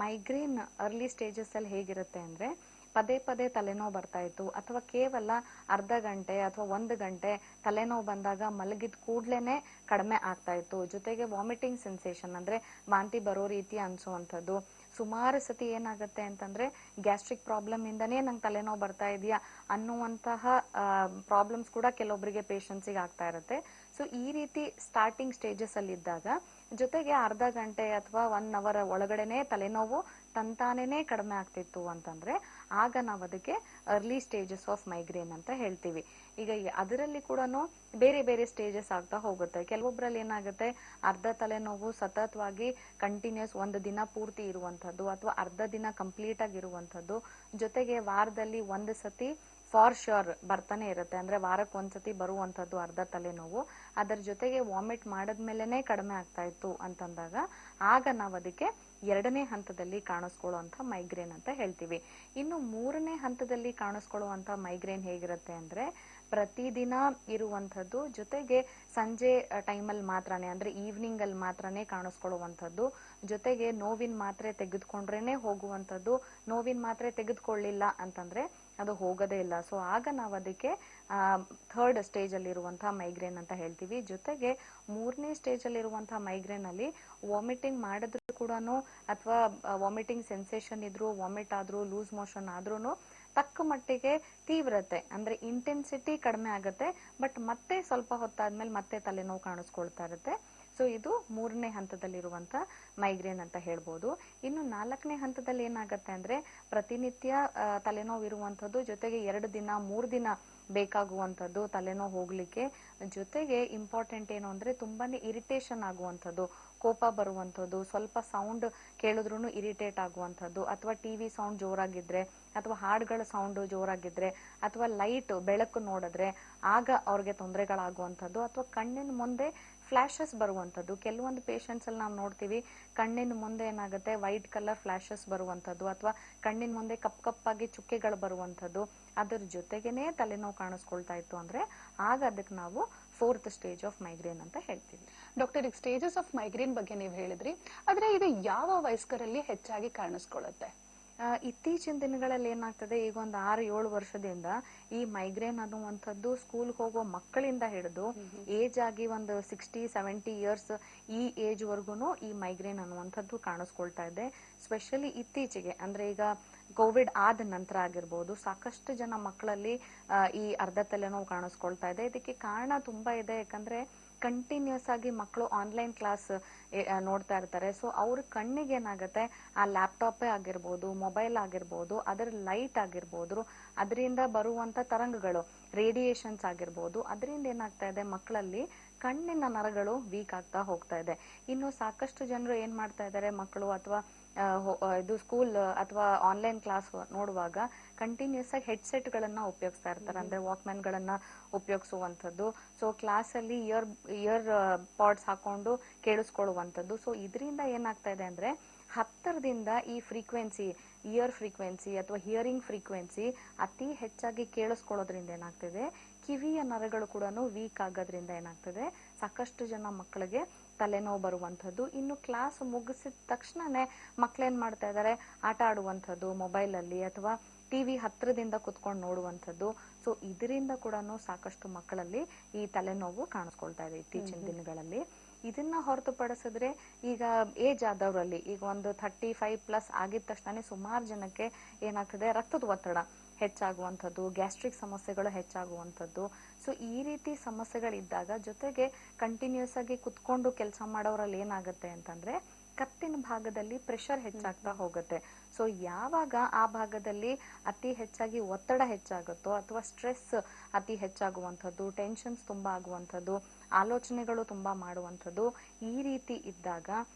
C: ಮೈಗ್ರೇನ್ ಅರ್ಲಿ ಸ್ಟೇಜಸ್ ಅಲ್ಲಿ ಹೇಗಿರುತ್ತೆ ಅಂದ್ರೆ, ಪದೇ ಪದೇ ತಲೆನೋವು ಬರ್ತಾ ಇತ್ತು, ಅಥವಾ ಕೇವಲ ಅರ್ಧ ಗಂಟೆ ಅಥವಾ 1 ಗಂಟೆ ತಲೆನೋವು ಬಂದಾಗ ಮಲಗಿದ ಕೂಡ್ಲೇನೆ ಕಡಿಮೆ ಆಗ್ತಾ ಇತ್ತು. ಜೊತೆಗೆ ವಾಮಿಟಿಂಗ್ ಸೆನ್ಸೇಷನ್ ಅಂದ್ರೆ ವಾಂತಿ ಬರೋ ರೀತಿ ಅನ್ಸುವಂಥದ್ದು. ಸುಮಾರು ಸತಿ ಏನಾಗುತ್ತೆ ಅಂತಂದ್ರೆ ಗ್ಯಾಸ್ಟ್ರಿಕ್ ಪ್ರಾಬ್ಲಮ್ ಇಂದನೇ ನಂಗೆ ತಲೆನೋವು ಬರ್ತಾ ಇದೆಯಾ ಅನ್ನುವಂತಹ ಪ್ರಾಬ್ಲಮ್ಸ್ ಕೂಡ ಕೆಲವೊಬ್ಬರಿಗೆ ಪೇಷಂಟ್ಸಿಗೆ ಆಗ್ತಾ ಇರುತ್ತೆ. ಸೊ ಈ ರೀತಿ ಸ್ಟಾರ್ಟಿಂಗ್ ಸ್ಟೇಜಸ್ ಅಲ್ಲಿ ಇದ್ದಾಗ, ಜೊತೆಗೆ ಅರ್ಧ ಗಂಟೆ ಅಥವಾ 1 ಅವರ್ ಒಳಗಡೆನೆ ತಲೆನೋವು ತಂತಾನೇನೆ ಕಡಿಮೆ ಆಗ್ತಿತ್ತು ಅಂತಂದ್ರೆ ಆಗ ನಾವು ಅದಕ್ಕೆ ಅರ್ಲಿ ಸ್ಟೇಜಸ್ ಆಫ್ ಮೈಗ್ರೇನ್ ಅಂತ ಹೇಳ್ತೀವಿ. ಈಗ ಅದರಲ್ಲಿ ಕೂಡ ಬೇರೆ ಬೇರೆ ಸ್ಟೇಜಸ್ ಆಗ್ತಾ ಹೋಗುತ್ತೆ. ಕೆಲವೊಬ್ಬರಲ್ಲಿ ಏನಾಗುತ್ತೆ, ಅರ್ಧ ತಲೆನೋವು ಸತತವಾಗಿ ಕಂಟಿನ್ಯೂಸ್ 1 ದಿನ ಪೂರ್ತಿ ಇರುವಂತದ್ದು, ಅಥವಾ ಅರ್ಧ ದಿನ ಕಂಪ್ಲೀಟ್ ಆಗಿರುವಂತದ್ದು, ಜೊತೆಗೆ ವಾರದಲ್ಲಿ 1 ಸತಿ ಫಾರ್ ಶ್ಯೂರ್ ಬರ್ತಾನೆ ಇರುತ್ತೆ. ಅಂದ್ರೆ ವಾರಕ್ಕೆ 1 ಸತಿ ಬರುವಂತದ್ದು ಅರ್ಧ ತಲೆನೋವು. ಅದರ ಜೊತೆಗೆ ವಾಮಿಟ್ ಮಾಡದ್ಮೇಲೆನೆ ಕಡಿಮೆ ಆಗ್ತಾ ಇತ್ತು ಅಂತಂದಾಗ ಆಗ ನಾವು ಅದಕ್ಕೆ 2ನೇ ಹಂತದಲ್ಲಿ ಕಾಣಿಸ್ಕೊಳ್ಳುವಂತ ಮೈಗ್ರೇನ್ ಅಂತ ಹೇಳ್ತೀವಿ. ಇನ್ನು 3ನೇ ಹಂತದಲ್ಲಿ ಕಾಣಿಸ್ಕೊಳ್ಳುವಂತ ಮೈಗ್ರೇನ್ ಹೇಗಿರುತ್ತೆ ಅಂದ್ರೆ, ಪ್ರತಿದಿನ ಇರುವಂತದ್ದು, ಜೊತೆಗೆ ಸಂಜೆ ಟೈಮಲ್ಲಿ ಮಾತ್ರನೇ ಅಂದ್ರೆ ಈವ್ನಿಂಗ್ ಅಲ್ಲಿ ಮಾತ್ರನೇ ಕಾಣಿಸ್ಕೊಳ್ಳುವಂಥದ್ದು, ಜೊತೆಗೆ ನೋವಿನ ಮಾತ್ರೆ ತೆಗೆದುಕೊಂಡ್ರೇನೆ ಹೋಗುವಂಥದ್ದು. ನೋವಿನ ಮಾತ್ರೆ ತೆಗೆದುಕೊಳ್ಳಿಲ್ಲ ಅಂತಂದ್ರೆ ಅದು ಹೋಗೋದೇ ಇಲ್ಲ. ಸೊ ಆಗ ನಾವು ಅದಕ್ಕೆ 3rd ಸ್ಟೇಜ್ ಅಲ್ಲಿ ಇರುವಂತಹ ಮೈಗ್ರೇನ್ ಅಂತ ಹೇಳ್ತೀವಿ. ಜೊತೆಗೆ 3ನೇ ಸ್ಟೇಜ್ ಅಲ್ಲಿ ಇರುವಂತಹ ಮೈಗ್ರೇನ್ ಅಲ್ಲಿ ವಾಮಿಟಿಂಗ್ ಮಾಡಿದ್ರು ಕೂಡ, ಅಥವಾ ವಾಮಿಟಿಂಗ್ ಸೆನ್ಸೇಷನ್ ಇದ್ರು, ವಾಮಿಟ್ ಆದ್ರೂ, ಲೂಸ್ ಮೋಷನ್ ಆದ್ರೂ ತಕ್ಕ ಮಟ್ಟಿಗೆ ತೀವ್ರತೆ ಅಂದ್ರೆ ಇಂಟೆನ್ಸಿಟಿ ಕಡಿಮೆ ಆಗುತ್ತೆ, ಬಟ್ ಮತ್ತೆ ಸ್ವಲ್ಪ ಹೊತ್ತಾದ್ಮೇಲೆ ಮತ್ತೆ ತಲೆನೋವು ಕಾಣಿಸ್ಕೊಳ್ತಾ ಇರುತ್ತೆ. ಸೊ ಇದು 3ನೇ ಹಂತದಲ್ಲಿರುವಂತ ಮೈಗ್ರೇನ್ ಅಂತ ಹೇಳ್ಬೋದು. ಇನ್ನು 4ನೇ ಹಂತದಲ್ಲಿ ಏನಾಗುತ್ತೆ ಅಂದ್ರೆ, ಪ್ರತಿನಿತ್ಯ ತಲೆನೋವು ಇರುವಂತದ್ದು, ಜೊತೆಗೆ 2 ದಿನ 3 ದಿನ ಬೇಕಾಗುವಂಥದ್ದು ತಲೆನೋವು ಹೋಗ್ಲಿಕ್ಕೆ. ಜೊತೆಗೆ ಇಂಪಾರ್ಟೆಂಟ್ ಏನು ಅಂದ್ರೆ, ತುಂಬಾನೇ ಇರಿಟೇಷನ್ ಆಗುವಂಥದ್ದು, ಕೋಪ ಬರುವಂಥದ್ದು, ಸ್ವಲ್ಪ ಸೌಂಡ್ ಕೇಳಿದ್ರು ಇರಿಟೇಟ್ ಆಗುವಂಥದ್ದು, ಅಥವಾ ಟಿವಿ ಸೌಂಡ್ ಜೋರಾಗಿದ್ರೆ, ಅಥವಾ ಹಾಡುಗಳ ಸೌಂಡ್ ಜೋರಾಗಿದ್ರೆ, ಅಥವಾ ಲೈಟ್ ಬೆಳಕು ನೋಡಿದ್ರೆ ಆಗ ಅವ್ರಿಗೆ ತೊಂದರೆಗಳಾಗುವಂಥದ್ದು, ಅಥವಾ ಕಣ್ಣಿನ ಮುಂದೆ ಫ್ಲಾಶಸ್ ಬರುವಂಥದ್ದು. ಕೆಲವೊಂದು ಪೇಷಂಟ್ಸ್ ಅಲ್ಲಿ ನಾವು ನೋಡ್ತೀವಿ, ಕಣ್ಣಿನ ಮುಂದೆ ಏನಾಗುತ್ತೆ ವೈಟ್ ಕಲರ್ ಫ್ಲಾಶಸ್ ಬರುವಂಥದ್ದು, ಅಥವಾ ಕಣ್ಣಿನ ಮುಂದೆ ಕಪ್ಪಾಗಿ ಚುಕ್ಕೆಗಳು ಬರುವಂಥದ್ದು. ಅದ್ರ ಜೊತೆಗೇನೆ ತಲೆನೋವು ಕಾಣಿಸ್ಕೊಳ್ತಾ ಇತ್ತು ಅಂದ್ರೆ ಆಗ ಅದಕ್ಕೆ ನಾವು 4th ಸ್ಟೇಜ್ ಆಫ್ ಮೈಗ್ರೇನ್ ಅಂತ ಹೇಳ್ತೀವಿ.
B: ಡಾಕ್ಟರ್, ಈಗ ಸ್ಟೇಜಸ್ ಆಫ್ ಮೈಗ್ರೇನ್ ಬಗ್ಗೆ ನೀವು ಹೇಳಿದ್ರಿ, ಆದ್ರೆ ಇದು ಯಾವ ವಯಸ್ಕರಲ್ಲಿ ಹೆಚ್ಚಾಗಿ ಕಾಣಿಸ್ಕೊಳ್ಳುತ್ತೆ?
C: ಇತ್ತೀಚಿನ ದಿನಗಳಲ್ಲಿ ಏನಾಗ್ತದೆ, ಈಗ ಒಂದು 6-7 ವರ್ಷದಿಂದ ಈ ಮೈಗ್ರೇನ್ ಅನ್ನುವಂಥದ್ದು ಸ್ಕೂಲ್ ಹೋಗೋ ಮಕ್ಕಳಿಂದ ಹಿಡಿದು ಏಜ್ ಆಗಿ ಒಂದು 60-70 ಇಯರ್ಸ್ ಈ ಏಜ್ ವರ್ಗುನು ಈ ಮೈಗ್ರೇನ್ ಅನ್ನುವಂಥದ್ದು ಕಾಣಿಸ್ಕೊಳ್ತಾ ಇದೆ. ಸ್ಪೆಷಲಿ ಇತ್ತೀಚೆಗೆ ಅಂದ್ರೆ ಈಗ ಕೋವಿಡ್ ಆದ ನಂತರ ಆಗಿರ್ಬೋದು, ಸಾಕಷ್ಟು ಜನ ಮಕ್ಕಳಲ್ಲಿ ಈ ಅರ್ಧ ತಲೆನೋವು ಕಾಣಿಸ್ಕೊಳ್ತಾ ಇದೆ. ಇದಕ್ಕೆ ಕಾರಣ ತುಂಬಾ ಇದೆ. ಯಾಕಂದ್ರೆ ಕಂಟಿನ್ಯೂಸ್ ಆಗಿ ಮಕ್ಕಳು ಆನ್ಲೈನ್ ಕ್ಲಾಸ್ ನೋಡ್ತಾ ಇರ್ತಾರೆ. ಸೊ ಅವ್ರ ಕಣ್ಣಿಗೆ ಏನಾಗುತ್ತೆ, ಆ ಲ್ಯಾಪ್ಟಾಪೇ ಆಗಿರ್ಬೋದು, ಮೊಬೈಲ್ ಆಗಿರ್ಬೋದು, ಅದರ ಲೈಟ್ ಆಗಿರ್ಬೋದು, ಅದರಿಂದ ಬರುವಂತ ತರಂಗಗಳು, ರೇಡಿಯೇಷನ್ಸ್ ಆಗಿರ್ಬೋದು, ಅದರಿಂದ ಏನಾಗ್ತಾ ಇದೆ, ಮಕ್ಕಳಲ್ಲಿ ಕಣ್ಣಿನ ನರಗಳು ವೀಕ್ ಆಗ್ತಾ ಹೋಗ್ತಾ ಇದೆ. ಇನ್ನು ಸಾಕಷ್ಟು ಜನರು ಏನ್ ಮಾಡ್ತಾ ಇದ್ದಾರೆ, ಮಕ್ಕಳು ಅಥವಾ ಇದು ಸ್ಕೂಲ್ ಅಥವಾ ಆನ್ಲೈನ್ ಕ್ಲಾಸ್ ನೋಡುವಾಗ ಕಂಟಿನ್ಯೂಸ್ ಆಗಿ ಹೆಡ್ಸೆಟ್ ಗಳನ್ನ ಉಪಯೋಗಿಸ್ತಾ ಇರ್ತಾರೆ, ಅಂದ್ರೆ ವಾಕ್ಮ್ಯಾನ್ ಗಳನ್ನ ಉಪಯೋಗಿಸುವಂತದ್ದು. ಸೊ ಕ್ಲಾಸ್ ಅಲ್ಲಿ ಇಯರ್ ಪಾಡ್ಸ್ ಹಾಕೊಂಡು ಕೇಳಿಸ್ಕೊಳ್ಳುವಂಥದ್ದು. ಸೊ ಇದರಿಂದ ಏನಾಗ್ತಾ ಇದೆ ಅಂದ್ರೆ, ಹತ್ತಿರದಿಂದ ಈ ಫ್ರೀಕ್ವೆನ್ಸಿ, ಇಯರ್ ಫ್ರೀಕ್ವೆನ್ಸಿ ಅಥವಾ ಹಿಯರಿಂಗ್ ಫ್ರೀಕ್ವೆನ್ಸಿ ಅತಿ ಹೆಚ್ಚಾಗಿ ಕೇಳಿಸ್ಕೊಳ್ಳೋದ್ರಿಂದ ಏನಾಗ್ತಿದೆ, ಕಿವಿಯ ನರಗಳು ಕೂಡ ವೀಕ್ ಆಗೋದ್ರಿಂದ ಏನಾಗ್ತದೆ, ಸಾಕಷ್ಟು ಜನ ಮಕ್ಕಳಿಗೆ ತಲೆನೋವು ಬರುವಂಥದ್ದು. ಇನ್ನು ಕ್ಲಾಸ್ ಮುಗಿಸಿದ ತಕ್ಷಣನೇ ಮಕ್ಳೇನ್ ಮಾಡ್ತಾ ಇದ್ದಾರೆ, ಆಟ ಆಡುವಂಥದ್ದು ಮೊಬೈಲ್ ಅಲ್ಲಿ, ಅಥವಾ ಟಿವಿ ಹತ್ರದಿಂದ ಕುತ್ಕೊಂಡು ನೋಡುವಂಥದ್ದು. ಸೊ ಇದರಿಂದ ಕೂಡ ಸಾಕಷ್ಟು ಮಕ್ಕಳಲ್ಲಿ ಈ ತಲೆನೋವು ಕಾಣಿಸ್ಕೊಳ್ತಾ ಇದೆ ಇತ್ತೀಚಿನ ದಿನಗಳಲ್ಲಿ. ಇದನ್ನ ಹೊರತುಪಡಿಸಿದ್ರೆ ಈಗ ಏಜ್ ಆದವರಲ್ಲಿ, ಈಗ ಒಂದು 35+ ಆಗಿದ ತಕ್ಷಣ ಸುಮಾರು ಜನಕ್ಕೆ ಏನಾಗ್ತದೆ, ರಕ್ತದ ಒತ್ತಡ ಹೆಚ್ಚಾಗುವಂಥದ್ದು, ಗ್ಯಾಸ್ಟ್ರಿಕ್ ಸಮಸ್ಯೆಗಳು ಹೆಚ್ಚಾಗುವಂಥದ್ದು. ಸೊ ಈ ರೀತಿ ಸಮಸ್ಯೆಗಳಿದ್ದಾಗ, ಜೊತೆಗೆ ಕಂಟಿನ್ಯೂಸ್ ಆಗಿ ಕುತ್ಕೊಂಡು ಕೆಲಸ ಮಾಡೋರಲ್ಲಿ ಏನಾಗುತ್ತೆ ಅಂತಂದ್ರೆ, ಕತ್ತಿನ ಭಾಗದಲ್ಲಿ ಪ್ರೆಷರ್ ಹೆಚ್ಚಾಗ್ತಾ ಹೋಗುತ್ತೆ. ಸೊ ಯಾವಾಗ ಆ ಭಾಗದಲ್ಲಿ ಅತಿ ಹೆಚ್ಚಾಗಿ ಒತ್ತಡ ಹೆಚ್ಚಾಗುತ್ತೋ, ಅಥವಾ ಸ್ಟ್ರೆಸ್ ಅತಿ ಹೆಚ್ಚಾಗುವಂಥದ್ದು, ಟೆನ್ಷನ್ಸ್ ತುಂಬಾ ಆಗುವಂಥದ್ದು, ಆಲೋಚನೆಗಳು ತುಂಬಾ ಮಾಡುವಂಥದ್ದು, ಈ ರೀತಿ ಇದ್ದಾಗ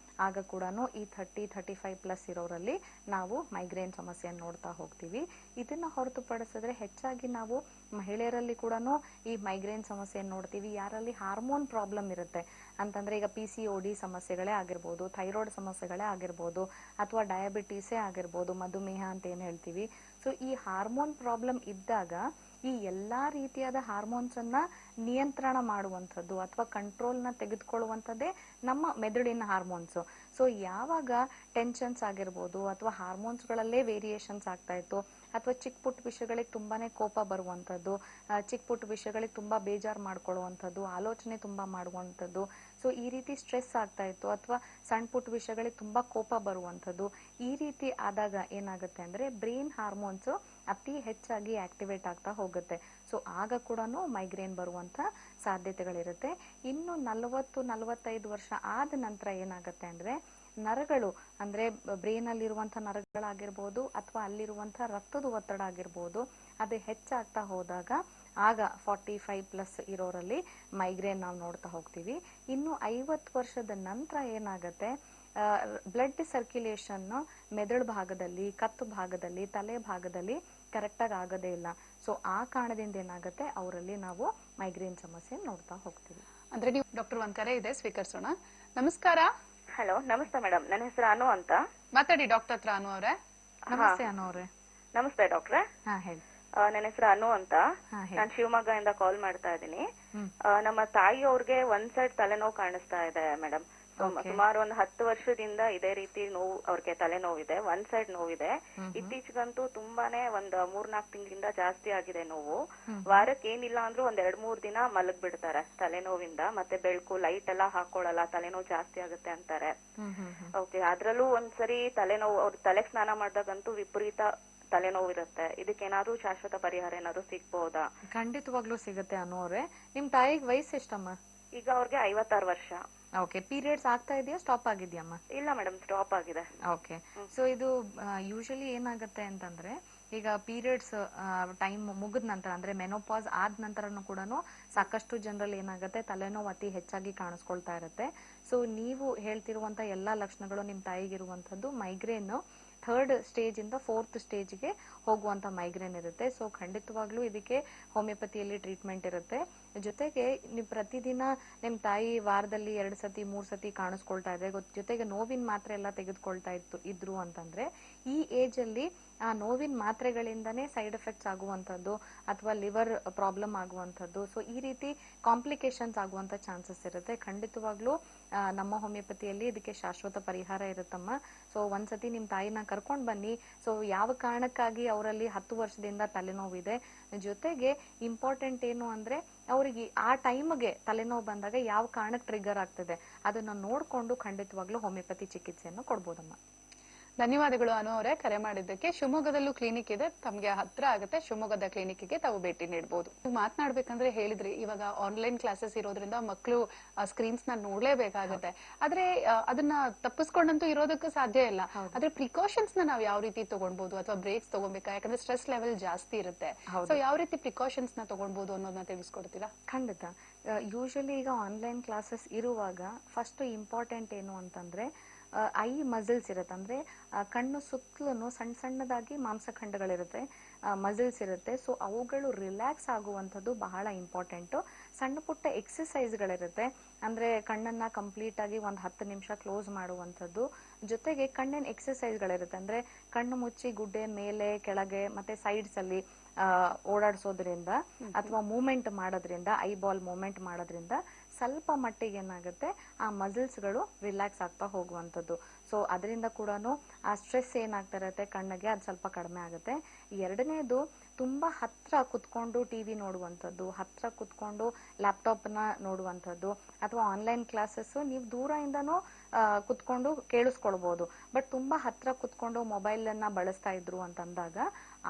C: ಆಗ ಕೂಡ ಈ 30-35+ ಇರೋರಲ್ಲಿ ನಾವು ಮೈಗ್ರೇನ್ ಸಮಸ್ಯೆಯನ್ನು ನೋಡ್ತಾ ಹೋಗ್ತೀವಿ. ಇದನ್ನ ಹೊರತುಪಡಿಸಿದ್ರೆ ಹೆಚ್ಚಾಗಿ ನಾವು ಮಹಿಳೆಯರಲ್ಲಿ ಕೂಡ ಈ ಮೈಗ್ರೇನ್ ಸಮಸ್ಯೆಯನ್ನು ನೋಡ್ತೀವಿ. ಯಾರಲ್ಲಿ ಹಾರ್ಮೋನ್ ಪ್ರಾಬ್ಲಮ್ ಇರುತ್ತೆ ಅಂತಂದ್ರೆ ಈಗ PCOD ಸಮಸ್ಯೆಗಳೇ ಆಗಿರ್ಬೋದು, ಥೈರಾಯ್ಡ್ ಸಮಸ್ಯೆಗಳೇ ಆಗಿರ್ಬೋದು, ಅಥವಾ ಡಯಾಬಿಟೀಸೇ ಆಗಿರ್ಬೋದು, ಮಧುಮೇಹ ಅಂತ ಏನ್ ಹೇಳ್ತೀವಿ. ಸೊ ಈ ಹಾರ್ಮೋನ್ ಪ್ರಾಬ್ಲಮ್ ಇದ್ದಾಗ ಈ ಎಲ್ಲಾ ರೀತಿಯಾದ ಹಾರ್ಮೋನ್ಸ್ ಅನ್ನ ನಿಯಂತ್ರಣ ಮಾಡುವಂಥದ್ದು ಅಥವಾ ಕಂಟ್ರೋಲ್ನ ತೆಗೆದುಕೊಳ್ಳುವಂಥದ್ದೇ ನಮ್ಮ ಮೆದುಳಿನ ಹಾರ್ಮೋನ್ಸ್. ಸೊ ಯಾವಾಗ ಟೆನ್ಷನ್ಸ್ ಆಗಿರ್ಬೋದು ಅಥವಾ ಹಾರ್ಮೋನ್ಸ್ಗಳಲ್ಲೇ ವೇರಿಯೇಷನ್ಸ್ ಆಗ್ತಾ ಇತ್ತು, ಅಥವಾ ಚಿಕ್ಕ ಪುಟ್ಟ ವಿಷಯಗಳಿಗೆ ತುಂಬಾನೇ ಕೋಪ ಬರುವಂಥದ್ದು, ಚಿಕ್ಕ ಪುಟ್ಟ ವಿಷಯಗಳಿಗೆ ತುಂಬಾ ಬೇಜಾರು ಮಾಡ್ಕೊಳ್ಳುವಂಥದ್ದು, ಆಲೋಚನೆ ತುಂಬಾ ಮಾಡುವಂಥದ್ದು, ಸೊ ಈ ರೀತಿ ಸ್ಟ್ರೆಸ್ ಆಗ್ತಾ ಇತ್ತು, ಅಥವಾ ಸಣ್ಣ ಪುಟ್ಟ ವಿಷಯಗಳಿಗೆ ತುಂಬಾ ಕೋಪ ಬರುವಂಥದ್ದು, ಈ ರೀತಿ ಆದಾಗ ಏನಾಗುತ್ತೆ ಅಂದ್ರೆ ಬ್ರೈನ್ ಹಾರ್ಮೋನ್ಸ್ ಅತಿ ಹೆಚ್ಚಾಗಿ ಆಕ್ಟಿವೇಟ್ ಆಗ್ತಾ ಹೋಗುತ್ತೆ. ಸೊ ಆಗ ಕೂಡ ಮೈಗ್ರೇನ್ ಬರುವಂತ ಸಾಧ್ಯತೆಗಳಿರುತ್ತೆ. ಇನ್ನು 40-45 ವರ್ಷ ಆದ ನಂತರ ಏನಾಗುತ್ತೆ ಅಂದ್ರೆ ನರಗಳು ಅಂದ್ರೆ ಬ್ರೈನ್ ಅಲ್ಲಿರುವಂತಹ ನರಗಳಾಗಿರ್ಬೋದು ಅಥವಾ ಅಲ್ಲಿರುವಂತಹ ರಕ್ತದ ಒತ್ತಡ ಆಗಿರ್ಬೋದು ಅದು ಹೆಚ್ಚಾಗ್ತಾ ಹೋದಾಗ ಆಗ 45+ ಇರೋರಲ್ಲಿ ಮೈಗ್ರೇನ್ ನಾವು ನೋಡ್ತಾ ಹೋಗ್ತೀವಿ. ಇನ್ನು 50 ವರ್ಷದ ನಂತರ ಏನಾಗತ್ತೆ, ಬ್ಲಡ್ ಸರ್ಕ್ಯುಲೇಷನ್ ಮೆದುಳು ಭಾಗದಲ್ಲಿ, ಕತ್ತು ಭಾಗದಲ್ಲಿ, ತಲೆ ಭಾಗದಲ್ಲಿ ಕರೆಕ್ಟ್ ಆಗಿ ಆಗೋದೇ ಇಲ್ಲ. ಸೊ ಆ ಕಾರಣದಿಂದ ಏನಾಗುತ್ತೆ ಅವರಲ್ಲಿ ನಾವು ಮೈಗ್ರೇನ್ ಸಮಸ್ಯೆ ನೋಡ್ತಾ ಹೋಗ್ತೀವಿ.
B: ಅಂದ್ರೆ ನೀವು ಡಾಕ್ಟರ್ ಒಂದ್ ಕರೆ ಇದೆ, ಸ್ವೀಕರಿಸೋಣ. ನಮಸ್ಕಾರ.
E: ಹಲೋ, ನಮಸ್ತೆ ಮೇಡಮ್. ನನ್ನ ಹೆಸರು ಅನು ಅಂತ.
B: ಮಾತಾಡಿ ಡಾಕ್ಟರ್ ಹತ್ರ. ಅನು ಅವರೇ
C: ನಮಸ್ತೆ. ಅನೋರೆ
E: ನಮಸ್ತೆ ಡಾಕ್ಟ್ರೆ.
C: ಹಾ ಹೇಳಿ.
E: ನನ್ನ ಹೆಸರು ಅನು ಅಂತ. ನಾನು ಶಿವಮೊಗ್ಗದಿಂದ ಕಾಲ್ ಮಾಡ್ತಾ ಇದ್ದೀನಿ. ನಮ್ಮ ತಾಯಿ ಅವ್ರಿಗೆ ಒಂದ್ ಸೈಡ್ ತಲೆನೋವು ಕಾಣಿಸ್ತಾ ಇದೆ ಮೇಡಮ್. ಸುಮಾರು ಒಂದು 10 ವರ್ಷದಿಂದ ಇದೇ ರೀತಿ ನೋವು, ಅವ್ರಿಗೆ ತಲೆನೋವಿದೆ, ಒಂದ್ ಸೈಡ್ ನೋವಿದೆ. ಇತ್ತೀಚೆಗಂತೂ ತುಂಬಾನೇ ಒಂದ್ 3-4 ತಿಂಗಳಿಂದ ಜಾಸ್ತಿ ಆಗಿದೆ ನೋವು. ವಾರಕ್ಕೆ ಏನಿಲ್ಲ ಅಂದ್ರೂ ಒಂದ್ 2-3 ದಿನ ಮಲಗ್ ಬಿಡ್ತಾರೆ ತಲೆನೋವಿಂದ. ಮತ್ತೆ ಬೆಳಕು ಲೈಟ್ ಎಲ್ಲ ಹಾಕೊಳಲ್ಲ, ತಲೆನೋವು ಜಾಸ್ತಿ ಆಗುತ್ತೆ ಅಂತಾರೆ. ಓಕೆ, ಅದ್ರಲ್ಲೂ ಒಂದ್ಸರಿ ತಲೆನೋವು, ಅವ್ರ ತಲೆಗೆ ಸ್ನಾನ ಮಾಡ್ದಾಗಂತೂ ವಿಪರೀತ ತಲೆನೋವು ಇರುತ್ತೆ. ಇದಕ್ಕೇನಾದ್ರೂ ಶಾಶ್ವತ ಪರಿಹಾರ ಏನಾದ್ರು ಸಿಗ್ಬಹುದಾ?
C: ಖಂಡಿತವಾಗ್ಲೂ ಸಿಗುತ್ತೆ. ಅನೋರೆ, ನಿಮ್ ತಾಯಿಗೆ ವಯಸ್ಸು ಎಷ್ಟಮ್ಮ?
E: ಈಗ ಅವ್ರಿಗೆ 56 ವರ್ಷ.
C: ಓಕೆ, ಪೀರಿಯಡ್ಸ್ ಆಗ್ತಾ ಇದೆಯಾ, ಸ್ಟಾಪ್ ಆಗಿದ್ಯಮ್ಮ?
E: ಇಲ್ಲ ಮೇಡಮ್, ಸ್ಟಾಪ್ ಆಗಿದೆ.
C: ಓಕೆ, ಸೊ ಇದು ಯೂಶಲಿ ಏನಾಗುತ್ತೆ ಅಂತಂದ್ರೆ ಈಗ ಪೀರಿಯಡ್ಸ್ ಟೈಮ್ ಮುಗಿದ ನಂತರ ಅಂದ್ರೆ ಮೆನೋಪಾಸ್ ಆದ ನಂತರನು ಕೂಡ ಸಾಕಷ್ಟು ಜನರಲ್ಲಿ ಏನಾಗುತ್ತೆ ತಲೆನೋವು ಅತಿ ಹೆಚ್ಚಾಗಿ ಕಾಣಿಸ್ಕೊಳ್ತಾ ಇರುತ್ತೆ. ಸೊ ನೀವು ಹೇಳ್ತಿರುವಂತ ಎಲ್ಲಾ ಲಕ್ಷಣಗಳು ನಿಮ್ ತಾಯಿಗಿರುವಂತದ್ದು ಮೈಗ್ರೇನ್ 3rd ಸ್ಟೇಜ್ ಇಂದ 4th ಸ್ಟೇಜ್ಗೆ ಹೋಗುವಂತ ಮೈಗ್ರೇನ್ ಇರುತ್ತೆ. ಸೊ ಖಂಡಿತವಾಗ್ಲೂ ಇದಕ್ಕೆ ಹೋಮಿಯೋಪತಿಯಲ್ಲಿ ಟ್ರೀಟ್ಮೆಂಟ್ ಇರುತ್ತೆ. ಜೊತೆಗೆ ನೀವು ಪ್ರತಿದಿನ ನಿಮ್ ತಾಯಿ ವಾರದಲ್ಲಿ 2 ಸತಿ 3 ಸತಿ ಕಾಣಿಸ್ಕೊಳ್ತಾ ಇದೆ, ಜೊತೆಗೆ ನೋವಿನ ಮಾತ್ರೆ ಎಲ್ಲ ತೆಗೆದುಕೊಳ್ತಾ ಇದ್ರು ಅಂತಂದ್ರೆ ಈ ಏಜ್ ಅಲ್ಲಿ ಆ ನೋವಿನ ಮಾತ್ರೆಗಳಿಂದನೇ ಸೈಡ್ ಎಫೆಕ್ಟ್ಸ್ ಆಗುವಂಥದ್ದು ಅಥವಾ ಲಿವರ್ ಪ್ರಾಬ್ಲಮ್ ಆಗುವಂಥದ್ದು, ಸೊ ಈ ರೀತಿ ಕಾಂಪ್ಲಿಕೇಶನ್ಸ್ ಆಗುವಂತ ಚಾನ್ಸಸ್ ಇರುತ್ತೆ. ಖಂಡಿತವಾಗ್ಲೂ ನಮ್ಮ ಹೋಮಿಯೋಪತಿಯಲ್ಲಿ ಇದಕ್ಕೆ ಶಾಶ್ವತ ಪರಿಹಾರ ಇರುತ್ತಮ್ಮ. ಸೊ ಒಂದ್ಸತಿ ನಿಮ್ ತಾಯಿನ ಕರ್ಕೊಂಡ್ ಬನ್ನಿ. ಸೊ ಯಾವ ಕಾರಣಕ್ಕಾಗಿ ಅವರಲ್ಲಿ 10 ವರ್ಷದಿಂದ ತಲೆನೋವಿದೆ, ಜೊತೆಗೆ ಇಂಪಾರ್ಟೆಂಟ್ ಏನು ಅಂದ್ರೆ ಅವರಿಗೆ ಆ ಟೈಮ್ಗೆ ತಲೆನೋವು ಬಂದಾಗ ಯಾವ ಕಾರಣಕ್ಕೆ ಟ್ರಿಗರ್ ಆಗ್ತದೆ ಅದನ್ನ ನೋಡ್ಕೊಂಡು ಖಂಡಿತವಾಗ್ಲೂ ಹೋಮಿಯೋಪತಿ ಚಿಕಿತ್ಸೆಯನ್ನು ಕೊಡ್ಬೋದಮ್ಮ.
B: ಧನ್ಯವಾದಗಳು ಅನು ಅವರೇ ಕರೆ ಮಾಡಿದ್ದಕ್ಕೆ. ಶಿವಮೊಗ್ಗದಲ್ಲೂ ಕ್ಲಿನಿಕ್ ಇದೆ, ತಮ್ಗೆ ಹತ್ರ ಆಗುತ್ತೆ. ಶಿವಮೊಗ್ಗದ ಕ್ಲಿನಿಕ್ಗೆ ತಾವು ಭೇಟಿ ನೀಡಬಹುದು. ಮಾತನಾಡ್ಬೇಕಂದ್ರೆ ಹೇಳಿದ್ರಿ, ಇವಾಗ ಆನ್ಲೈನ್ ಕ್ಲಾಸಸ್ ಇರೋದ್ರಿಂದ ಮಕ್ಕಳು ಸ್ಕ್ರೀನ್ಸ್ ನ ನೋಡ್ಲೇಬೇಕಾಗುತ್ತೆ. ಆದ್ರೆ ಅದನ್ನ ತಪ್ಪಿಸ್ಕೊಂಡಂತೂ ಇರೋದಕ್ಕೂ ಸಾಧ್ಯ ಇಲ್ಲ. ಆದ್ರೆ ಪ್ರಿಕಾಷನ್ಸ್ ನ ನಾವು ಯಾವ ರೀತಿ ತಗೊಳ್ಬಹುದು ಅಥವಾ ಬ್ರೇಕ್ಸ್ ತಗೊಬೇಕಾ? ಯಾಕಂದ್ರೆ ಸ್ಟ್ರೆಸ್ ಲೆವೆಲ್ ಜಾಸ್ತಿ ಇರುತ್ತೆ. ಸೊ ಯಾವ ರೀತಿ ಪ್ರಿಕಾಷನ್ಸ್ ನ ತಗೊಳ್ಬಹುದು ಅನ್ನೋದನ್ನ ತಿಳಿಸ್ಕೊಡ್ತೀರಾ?
C: ಖಂಡಿತ. ಯೂಶಲಿ ಈಗ ಆನ್ಲೈನ್ ಕ್ಲಾಸಸ್ ಇರುವಾಗ ಫಸ್ಟ್ ಇಂಪಾರ್ಟೆಂಟ್ ಏನು ಅಂತಂದ್ರೆ ಐ ಮಸಲ್ಸ್ ಇರುತ್ತೆ, ಅಂದ್ರೆ ಕಣ್ಣು ಸುತ್ತಲೂ ಸಣ್ಣ ಸಣ್ಣದಾಗಿ ಮಾಂಸಖಂಡಗಳಿರುತ್ತೆ, ಮಸಲ್ಸ್ ಇರುತ್ತೆ. ಸೊ ಅವುಗಳು ರಿಲ್ಯಾಕ್ಸ್ ಆಗುವಂಥದ್ದು ಬಹಳ ಇಂಪಾರ್ಟೆಂಟು. ಸಣ್ಣ ಪುಟ್ಟ ಎಕ್ಸಸೈಸ್ಗಳಿರುತ್ತೆ, ಅಂದ್ರೆ ಕಣ್ಣನ್ನ ಕಂಪ್ಲೀಟ್ ಆಗಿ 10 ನಿಮಿಷ ಕ್ಲೋಸ್ ಮಾಡುವಂಥದ್ದು. ಜೊತೆಗೆ ಕಣ್ಣಿನ ಎಕ್ಸಸೈಸ್ಗಳಿರುತ್ತೆ, ಅಂದ್ರೆ ಕಣ್ಣು ಮುಚ್ಚಿ ಗುಡ್ಡೆ ಮೇಲೆ ಕೆಳಗೆ ಮತ್ತೆ ಸೈಡ್ಸ್ ಅಲ್ಲಿ ಓಡಾಡಿಸೋದ್ರಿಂದ ಅಥವಾ ಮೂವ್ಮೆಂಟ್ ಮಾಡೋದ್ರಿಂದ, ಐಬಾಲ್ ಮೂವ್ಮೆಂಟ್ ಮಾಡೋದ್ರಿಂದ ಸ್ವಲ್ಪ ಮಟ್ಟಿಗೆ ಏನಾಗುತ್ತೆ ಆ ಮಸಲ್ಸ್ಗಳು ರಿಲ್ಯಾಕ್ಸ್ ಆಗ್ತಾ ಹೋಗುವಂಥದ್ದು. ಸೊ ಅದರಿಂದ ಕೂಡ ಆ ಸ್ಟ್ರೆಸ್ ಏನಾಗ್ತಾ ಇರುತ್ತೆ ಕಣ್ಣಿಗೆ ಅದು ಸ್ವಲ್ಪ ಕಡಿಮೆ ಆಗುತ್ತೆ. ಎರಡನೇದು ತುಂಬಾ ಹತ್ರ ಕುತ್ಕೊಂಡು ಟಿವಿ ನೋಡುವಂಥದ್ದು, ಹತ್ರ ಕುತ್ಕೊಂಡು ಲ್ಯಾಪ್ಟಾಪ್ ನ ನೋಡುವಂಥದ್ದು, ಅಥವಾ ಆನ್ಲೈನ್ ಕ್ಲಾಸಸ್ ನೀವು ದೂರದಿಂದನೂ ಕುತ್ಕೊಂಡು ಕೇಳಿಸ್ಕೊಳ್ಬಹುದು. ಬಟ್ ತುಂಬಾ ಹತ್ರ ಕುತ್ಕೊಂಡು ಮೊಬೈಲ್ ಅನ್ನ ಬಳಸ್ತಾ ಇದ್ರು ಅಂತಂದಾಗ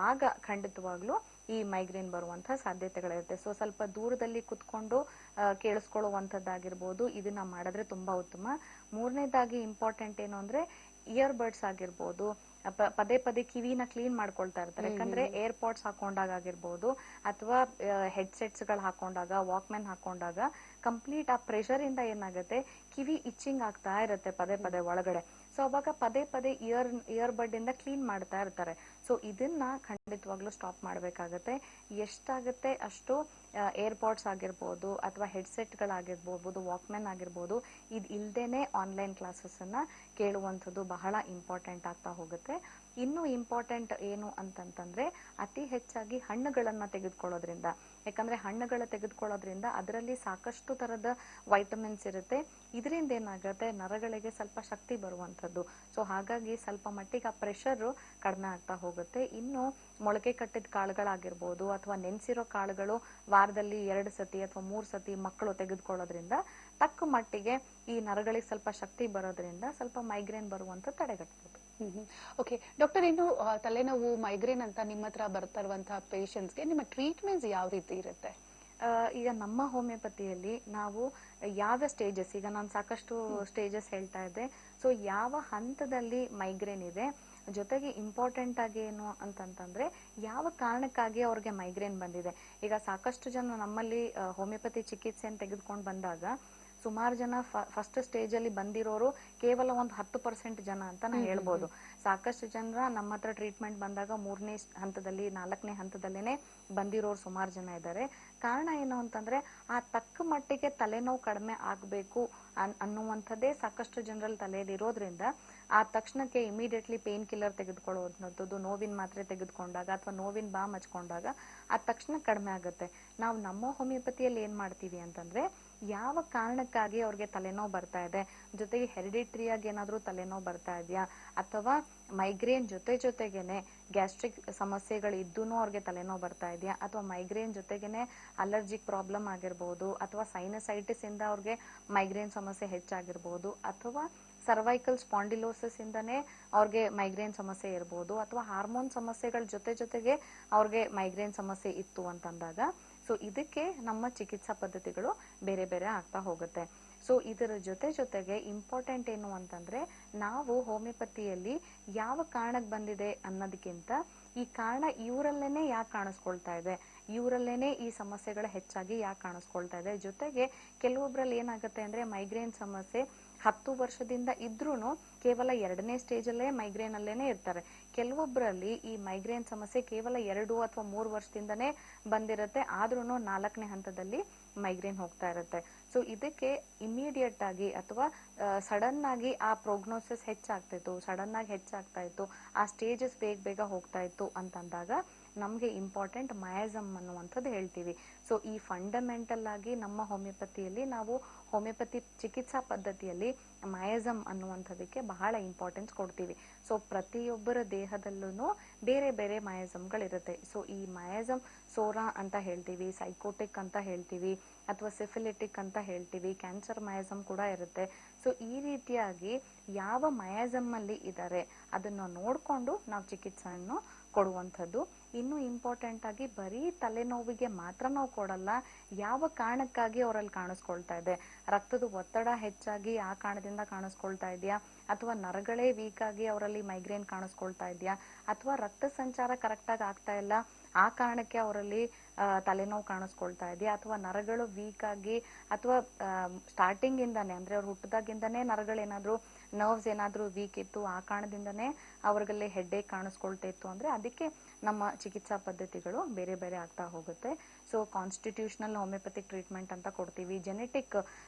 C: ಆಗ ಖಂಡಿತವಾಗ್ಲೂ ಈ ಮೈಗ್ರೇನ್ ಬರುವಂತಹ ಸಾಧ್ಯತೆಗಳಿರುತ್ತೆ. ಸೊ ಸ್ವಲ್ಪ ದೂರದಲ್ಲಿ ಕುತ್ಕೊಂಡು ಕೇಳಿಸ್ಕೊಳ್ಳುವಂಥದ್ದಾಗಿರ್ಬೋದು, ಇದನ್ನ ಮಾಡಿದ್ರೆ ತುಂಬಾ ಉತ್ತಮ. ಮೂರನೇದಾಗಿ ಇಂಪಾರ್ಟೆಂಟ್ ಏನು ಅಂದ್ರೆ ಇಯರ್ ಬಡ್ಸ್ ಆಗಿರ್ಬೋದು ಪದೇ ಪದೇ ಕಿವಿನ ಕ್ಲೀನ್ ಮಾಡ್ಕೊಳ್ತಾ ಇರ್ತಾರೆ. ಯಾಕಂದ್ರೆ ಏರ್ಪಾಡ್ಸ್ ಹಾಕೊಂಡಾಗ ಆಗಿರ್ಬೋದು ಅಥವಾ ಹೆಡ್ಸೆಟ್ಸ್ ಗಳು ಹಾಕೊಂಡಾಗ, ವಾಕ್ಮ್ಯಾನ್ ಹಾಕೊಂಡಾಗ ಕಂಪ್ಲೀಟ್ ಆ ಪ್ರೆಷರ್ ಇಂದ ಏನಾಗುತ್ತೆ, ಕಿವಿ ಇಚ್ಚಿಂಗ್ ಆಗ್ತಾ ಇರುತ್ತೆ ಪದೇ ಪದೇ ಒಳಗಡೆ. ಸೊ ಅವಾಗ ಪದೇ ಪದೇ ಇಯರ್ ಬಡ್ ಇಂದ ಕ್ಲೀನ್ ಮಾಡ್ತಾ ಇರ್ತಾರೆ. ಸೊ ಇದನ್ನ ಖಂಡಿತವಾಗ್ಲೂ ಸ್ಟಾಪ್ ಮಾಡ್ಬೇಕಾಗತ್ತೆ. ಎಷ್ಟಾಗುತ್ತೆ ಅಷ್ಟು ಏರ್ಪಾಡ್ಸ್ ಆಗಿರ್ಬೋದು ಅಥವಾ ಹೆಡ್ಸೆಟ್ ಗಳಾಗಿರ್ಬೋದು, ವಾಕ್ಮ್ಯಾನ್ ಆಗಿರ್ಬೋದು, ಇದು ಇಲ್ದೇನೆ ಆನ್ಲೈನ್ ಕ್ಲಾಸಸ್ ಅನ್ನ ಕೇಳುವಂಥದ್ದು ಬಹಳ ಇಂಪಾರ್ಟೆಂಟ್ ಆಗ್ತಾ ಹೋಗುತ್ತೆ. ಇನ್ನು ಇಂಪಾರ್ಟೆಂಟ್ ಏನು ಅಂತಂತಂದ್ರೆ ಅತಿ ಹೆಚ್ಚಾಗಿ ಹಣ್ಣುಗಳನ್ನ ತೆಗೆದುಕೊಳ್ಳೋದ್ರಿಂದ. ಯಾಕಂದ್ರೆ ಹಣ್ಣುಗಳ ತೆಗೆದುಕೊಳ್ಳೋದ್ರಿಂದ ಅದರಲ್ಲಿ ಸಾಕಷ್ಟು ತರದ ವೈಟಮಿನ್ಸ್ ಇರುತ್ತೆ. ಇದರಿಂದ ಏನಾಗುತ್ತೆ, ನರಗಳಿಗೆ ಸ್ವಲ್ಪ ಶಕ್ತಿ ಬರುವಂತದ್ದು. ಸೊ ಹಾಗಾಗಿ ಸ್ವಲ್ಪ ಮಟ್ಟಿಗೆ ಆ ಪ್ರೆಷರ್ ಕಡಿಮೆ ಆಗ್ತಾ ಹೋಗುತ್ತೆ. ಇನ್ನು ಮೊಳಕೆ ಕಟ್ಟಿದ ಕಾಳುಗಳಾಗಿರ್ಬೋದು ಅಥವಾ ನೆನೆಸಿರೋ ಕಾಳುಗಳು ವಾರದಲ್ಲಿ 2 ಸತಿ ಅಥವಾ 3 ಸತಿ ಮಕ್ಕಳು ತೆಗೆದುಕೊಳ್ಳೋದ್ರಿಂದ ತಕ್ಕ ಮಟ್ಟಿಗೆ ಈ ನರಗಳಿಗೆ ಸ್ವಲ್ಪ ಶಕ್ತಿ ಬರೋದ್ರಿಂದ ಸ್ವಲ್ಪ ಮೈಗ್ರೇನ್ ಬರುವಂತ ತಡೆಗಟ್ಟಬಹುದು.
B: ಓಕೆ ಡಾಕ್ಟರ್, ಇನ್ನು ತಲೆನೋವು ಮೈಗ್ರೇನ್ ಅಂತ ನಿಮ್ಮ ಹತ್ರ ಬರ್ತಾ ಇರುವಂತಹ ಪೇಷಂಟ್ಸ್ಗೆ ನಿಮ್ಮ ಟ್ರೀಟ್ಮೆಂಟ್ಸ್ ಯಾವ ರೀತಿ ಇರುತ್ತೆ?
C: ಈಗ ನಮ್ಮ ಹೋಮಿಯೋಪತಿಯಲ್ಲಿ ನಾವು ಯಾವ ಸ್ಟೇಜಸ್, ಈಗ ನಾನು ಸಾಕಷ್ಟು ಸ್ಟೇಜಸ್ ಹೇಳ್ತಾ ಇದ್ದೆ. ಸೊ ಯಾವ ಹಂತದಲ್ಲಿ ಮೈಗ್ರೇನ್ ಇದೆ, ಜೊತೆಗೆ ಇಂಪಾರ್ಟೆಂಟ್ ಆಗಿ ಏನು ಅಂತಂತಂದ್ರೆ ಯಾವ ಕಾರಣಕ್ಕಾಗಿ ಅವ್ರಿಗೆ ಮೈಗ್ರೇನ್ ಬಂದಿದೆ. ಈಗ ಸಾಕಷ್ಟು ಜನ ನಮ್ಮಲ್ಲಿ ಹೋಮಿಯೋಪತಿ ಚಿಕಿತ್ಸೆಯನ್ನು ತೆಗೆದುಕೊಂಡು ಬಂದಾಗ ಸುಮಾರು ಜನ ಫಸ್ಟ್ ಸ್ಟೇಜ್ ಅಲ್ಲಿ ಬಂದಿರೋರು ಕೇವಲ ಒಂದು 10% ಜನ ಅಂತ ನಾ ಹೇಳ್ಬೋದು. ಸಾಕಷ್ಟು ಜನರ ನಮ್ಮ ಹತ್ರ ಟ್ರೀಟ್ಮೆಂಟ್ ಬಂದಾಗ 3ನೇ ಹಂತದಲ್ಲಿ 4ನೇ ಹಂತದಲ್ಲೇನೆ ಬಂದಿರೋರು ಸುಮಾರು ಜನ ಇದ್ದಾರೆ. ಕಾರಣ ಏನು ಅಂತಂದ್ರೆ ಆ ತಕ್ಕ ಮಟ್ಟಿಗೆ ತಲೆನೋವು ಕಡಿಮೆ ಆಗ್ಬೇಕು ಅನ್ನುವಂಥದ್ದೇ ಸಾಕಷ್ಟು ಜನರಲ್ಲಿ ತಲೆಯಲ್ಲಿ ಇರೋದ್ರಿಂದ ಆ ತಕ್ಷಣಕ್ಕೆ ಇಮಿಡಿಯೇಟ್ಲಿ ಪೇನ್ ಕಿಲ್ಲರ್ ತೆಗೆದುಕೊಳ್ಳುವಂಥದ್ದು, ನೋವಿನ ಮಾತ್ರೆ ತೆಗೆದುಕೊಂಡಾಗ ಅಥವಾ ನೋವಿನ ಬಾಮ್ ಹಚ್ಕೊಂಡಾಗ ಆ ತಕ್ಷಣ ಕಡಿಮೆ ಆಗುತ್ತೆ. ನಾವು ನಮ್ಮ ಹೋಮಿಯೋಪತಿಯಲ್ಲಿ ಏನ್ ಮಾಡ್ತೀವಿ ಅಂತಂದ್ರೆ ಯಾವ ಕಾರಣಕ್ಕಾಗಿ ಅವ್ರಿಗೆ ತಲೆನೋವು ಬರ್ತಾ ಇದೆ, ಜೊತೆಗೆ ಹೆರಿಡಿಟ್ರಿಯಾಗಿ ಏನಾದ್ರೂ ತಲೆನೋವು ಬರ್ತಾ ಇದೆಯಾ ಅಥವಾ ಮೈಗ್ರೇನ್ ಜೊತೆಗೇನೆ ಗ್ಯಾಸ್ಟ್ರಿಕ್ ಸಮಸ್ಯೆಗಳು ಇದ್ದೂನು ಅವ್ರಿಗೆ ತಲೆನೋವು ಬರ್ತಾ ಇದೆಯಾ ಅಥವಾ ಮೈಗ್ರೇನ್ ಜೊತೆಗೇನೆ ಅಲರ್ಜಿಕ್ ಪ್ರಾಬ್ಲಮ್ ಆಗಿರ್ಬೋದು ಅಥವಾ ಸೈನಸೈಟಿಸ್ ಇಂದ ಅವ್ರಿಗೆ ಮೈಗ್ರೇನ್ ಸಮಸ್ಯೆ ಹೆಚ್ಚಾಗಿರ್ಬೋದು ಅಥವಾ ಸರ್ವೈಕಲ್ ಸ್ಪಾಂಡಿಲೋಸಿಸ್ ಇಂದನೇ ಅವ್ರಿಗೆ ಮೈಗ್ರೇನ್ ಸಮಸ್ಯೆ ಇರ್ಬೋದು ಅಥವಾ ಹಾರ್ಮೋನ್ ಸಮಸ್ಯೆಗಳ ಜೊತೆಗೆ ಅವ್ರಿಗೆ ಮೈಗ್ರೇನ್ ಸಮಸ್ಯೆ ಇತ್ತು ಅಂತಂದಾಗ ಸೊ ಇದಕ್ಕೆ ನಮ್ಮ ಚಿಕಿತ್ಸಾ ಪದ್ಧತಿಗಳು ಬೇರೆ ಬೇರೆ ಆಗ್ತಾ ಹೋಗುತ್ತೆ. ಸೊ ಇದರ ಜೊತೆಗೆ ಇಂಪಾರ್ಟೆಂಟ್ ಏನು ಅಂತಂದ್ರೆ ನಾವು ಹೋಮಿಯೋಪತಿಯಲ್ಲಿ ಯಾವ ಕಾರಣಕ್ಕೆ ಬಂದಿದೆ ಅನ್ನೋದಕ್ಕಿಂತ ಈ ಕಾರಣ ಇವರಲ್ಲೇನೆ ಯಾಕೆ ಕಾಣಿಸ್ಕೊಳ್ತಾ ಇದೆ, ಇವರಲ್ಲೇನೆ ಈ ಸಮಸ್ಯೆಗಳು ಹೆಚ್ಚಾಗಿ ಯಾಕೆ ಕಾಣಿಸ್ಕೊಳ್ತಾ ಇದೆ. ಜೊತೆಗೆ ಕೆಲವೊಬ್ರಲ್ಲಿ ಏನಾಗುತ್ತೆ ಅಂದ್ರೆ ಮೈಗ್ರೇನ್ ಸಮಸ್ಯೆ 10 ವರ್ಷದಿಂದ ಇದ್ರೂನು ಕೇವಲ 2ನೇ ಸ್ಟೇಜ್ ಅಲ್ಲೇ ಮೈಗ್ರೇನ್ ಅಲ್ಲೇನೆ ಇರ್ತಾರೆ. ಕೆಲವೊಬ್ಬರಲ್ಲಿ ಈ ಮೈಗ್ರೇನ್ ಸಮಸ್ಯೆ ಕೇವಲ 2 ಅಥವಾ 3 ವರ್ಷದಿಂದನೇ ಬಂದಿರುತ್ತೆ, ಆದ್ರೂನು 4ನೇ ಹಂತದಲ್ಲಿ ಮೈಗ್ರೇನ್ ಹೋಗ್ತಾ ಇರುತ್ತೆ. ಸೊ ಇದಕ್ಕೆ ಇಮಿಡಿಯೇಟ್ ಆಗಿ ಅಥವಾ ಸಡನ್ ಆಗಿ ಆ ಪ್ರೋಗ್ನೋಸಿಸ್ ಸಡನ್ ಆಗಿ ಹೆಚ್ಚಾಗ್ತಾ ಇತ್ತು, ಆ ಸ್ಟೇಜಸ್ ಬೇಗ ಹೋಗ್ತಾ ಇತ್ತು ಅಂತಂದಾಗ ನಮ್ಗೆ ಇಂಪಾರ್ಟೆಂಟ್ ಮಯಾಸಮ್ ಅನ್ನುವಂಥದ್ದು ಹೇಳ್ತೀವಿ. ಸೊ ಈ ಫಂಡಮೆಂಟಲ್ ಆಗಿ ನಮ್ಮ ಹೋಮಿಯೋಪತಿಯಲ್ಲಿ ನಾವು ಹೋಮಿಯೋಪತಿ ಚಿಕಿತ್ಸಾ ಪದ್ಧತಿಯಲ್ಲಿ ಮಯಾಸಮ್ ಅನ್ನುವಂಥದಕ್ಕೆ ಬಹಳ ಇಂಪಾರ್ಟೆನ್ಸ್ ಕೊಡ್ತೀವಿ. ಸೊ ಪ್ರತಿಯೊಬ್ಬರ ದೇಹದಲ್ಲೂ ಬೇರೆ ಬೇರೆ ಮಯಾಸಮ್ಗಳಿರುತ್ತೆ. ಸೊ ಈ ಮಯಾಸಮ್ ಸೋರಾ ಅಂತ ಹೇಳ್ತೀವಿ, ಸೈಕೋಟಿಕ್ ಅಂತ ಹೇಳ್ತೀವಿ ಅಥವಾ ಸಿಫಿಲಿಟಿಕ್ ಅಂತ ಹೇಳ್ತೀವಿ, ಕ್ಯಾನ್ಸರ್ ಮಯಾಸಮ್ ಕೂಡ ಇರುತ್ತೆ. ಸೊ ಈ ರೀತಿಯಾಗಿ ಯಾವ ಮಯಾಸಮ್ ಅಲ್ಲಿ ಇದ್ದಾರೆ ಅದನ್ನ ನೋಡ್ಕೊಂಡು ನಾವು ಚಿಕಿತ್ಸೆಯನ್ನು ಕೊಡುವಂಥದ್ದು. ಇನ್ನು ಇಂಪಾರ್ಟೆಂಟ್ ಆಗಿ ಬರೀ ತಲೆನೋವಿಗೆ ಮಾತ್ರ ನಾವು ಕೊಡಲ್ಲ, ಯಾವ ಕಾರಣಕ್ಕಾಗಿ ಅವರಲ್ಲಿ ಕಾಣಿಸ್ಕೊಳ್ತಾ ಇದೆ, ರಕ್ತದ ಒತ್ತಡ ಹೆಚ್ಚಾಗಿ ಆ ಕಾರಣದಿಂದ ಕಾಣಿಸ್ಕೊಳ್ತಾ ಇದೆಯಾ ಅಥವಾ ನರಗಳೇ ವೀಕ್ ಆಗಿ ಅವರಲ್ಲಿ ಮೈಗ್ರೇನ್ ಕಾಣಿಸ್ಕೊಳ್ತಾ ಇದೆಯಾ ಅಥವಾ ರಕ್ತ ಸಂಚಾರ ಕರೆಕ್ಟ್ ಆಗಿ ಆಗ್ತಾ ಇಲ್ಲ ಆ ಕಾರಣಕ್ಕೆ ಅವರಲ್ಲಿ ತಲೆನೋವು ಕಾಣಿಸ್ಕೊಳ್ತಾ ಇದೆಯಾ ಅಥವಾ ನರಗಳು ವೀಕ್ ಆಗಿ ಅಥವಾ ಸ್ಟಾರ್ಟಿಂಗ್ ಇಂದಾನೆ ಅಂದ್ರೆ ಅವ್ರು ಹುಟ್ಟದಾಗಿಂದಾನೇ ನರಗಳೇನಾದ್ರೂ ನರ್ವ್ಸ್ ಏನಾದ್ರೂ ವೀಕ್ ಇತ್ತು ಆ ಕಾರಣದಿಂದನೇ ಅವ್ರಲ್ಲಿ ಹೆಡ್ಡೇಕ್ ಕಾಣಿಸ್ಕೊಳ್ತಾ ಇತ್ತು ಅಂದ್ರೆ ಅದಕ್ಕೆ ನಮ್ಮ ಚಿಕಿತ್ಸಾ ಪದ್ಧತಿಗಳು ಬೇರೆ ಬೇರೆ ಆಗ್ತಾ ಹೋಗುತ್ತೆ. ಸೊ ಕಾನ್ಸ್ಟಿಟ್ಯೂಷನಲ್ ಹೋಮಿಯೋಪತಿಕ್ ಟ್ರೀಟ್ಮೆಂಟ್ ಅಂತ ಕೊಡ್ತೀವಿ, ಜೆನೆಟಿಕ್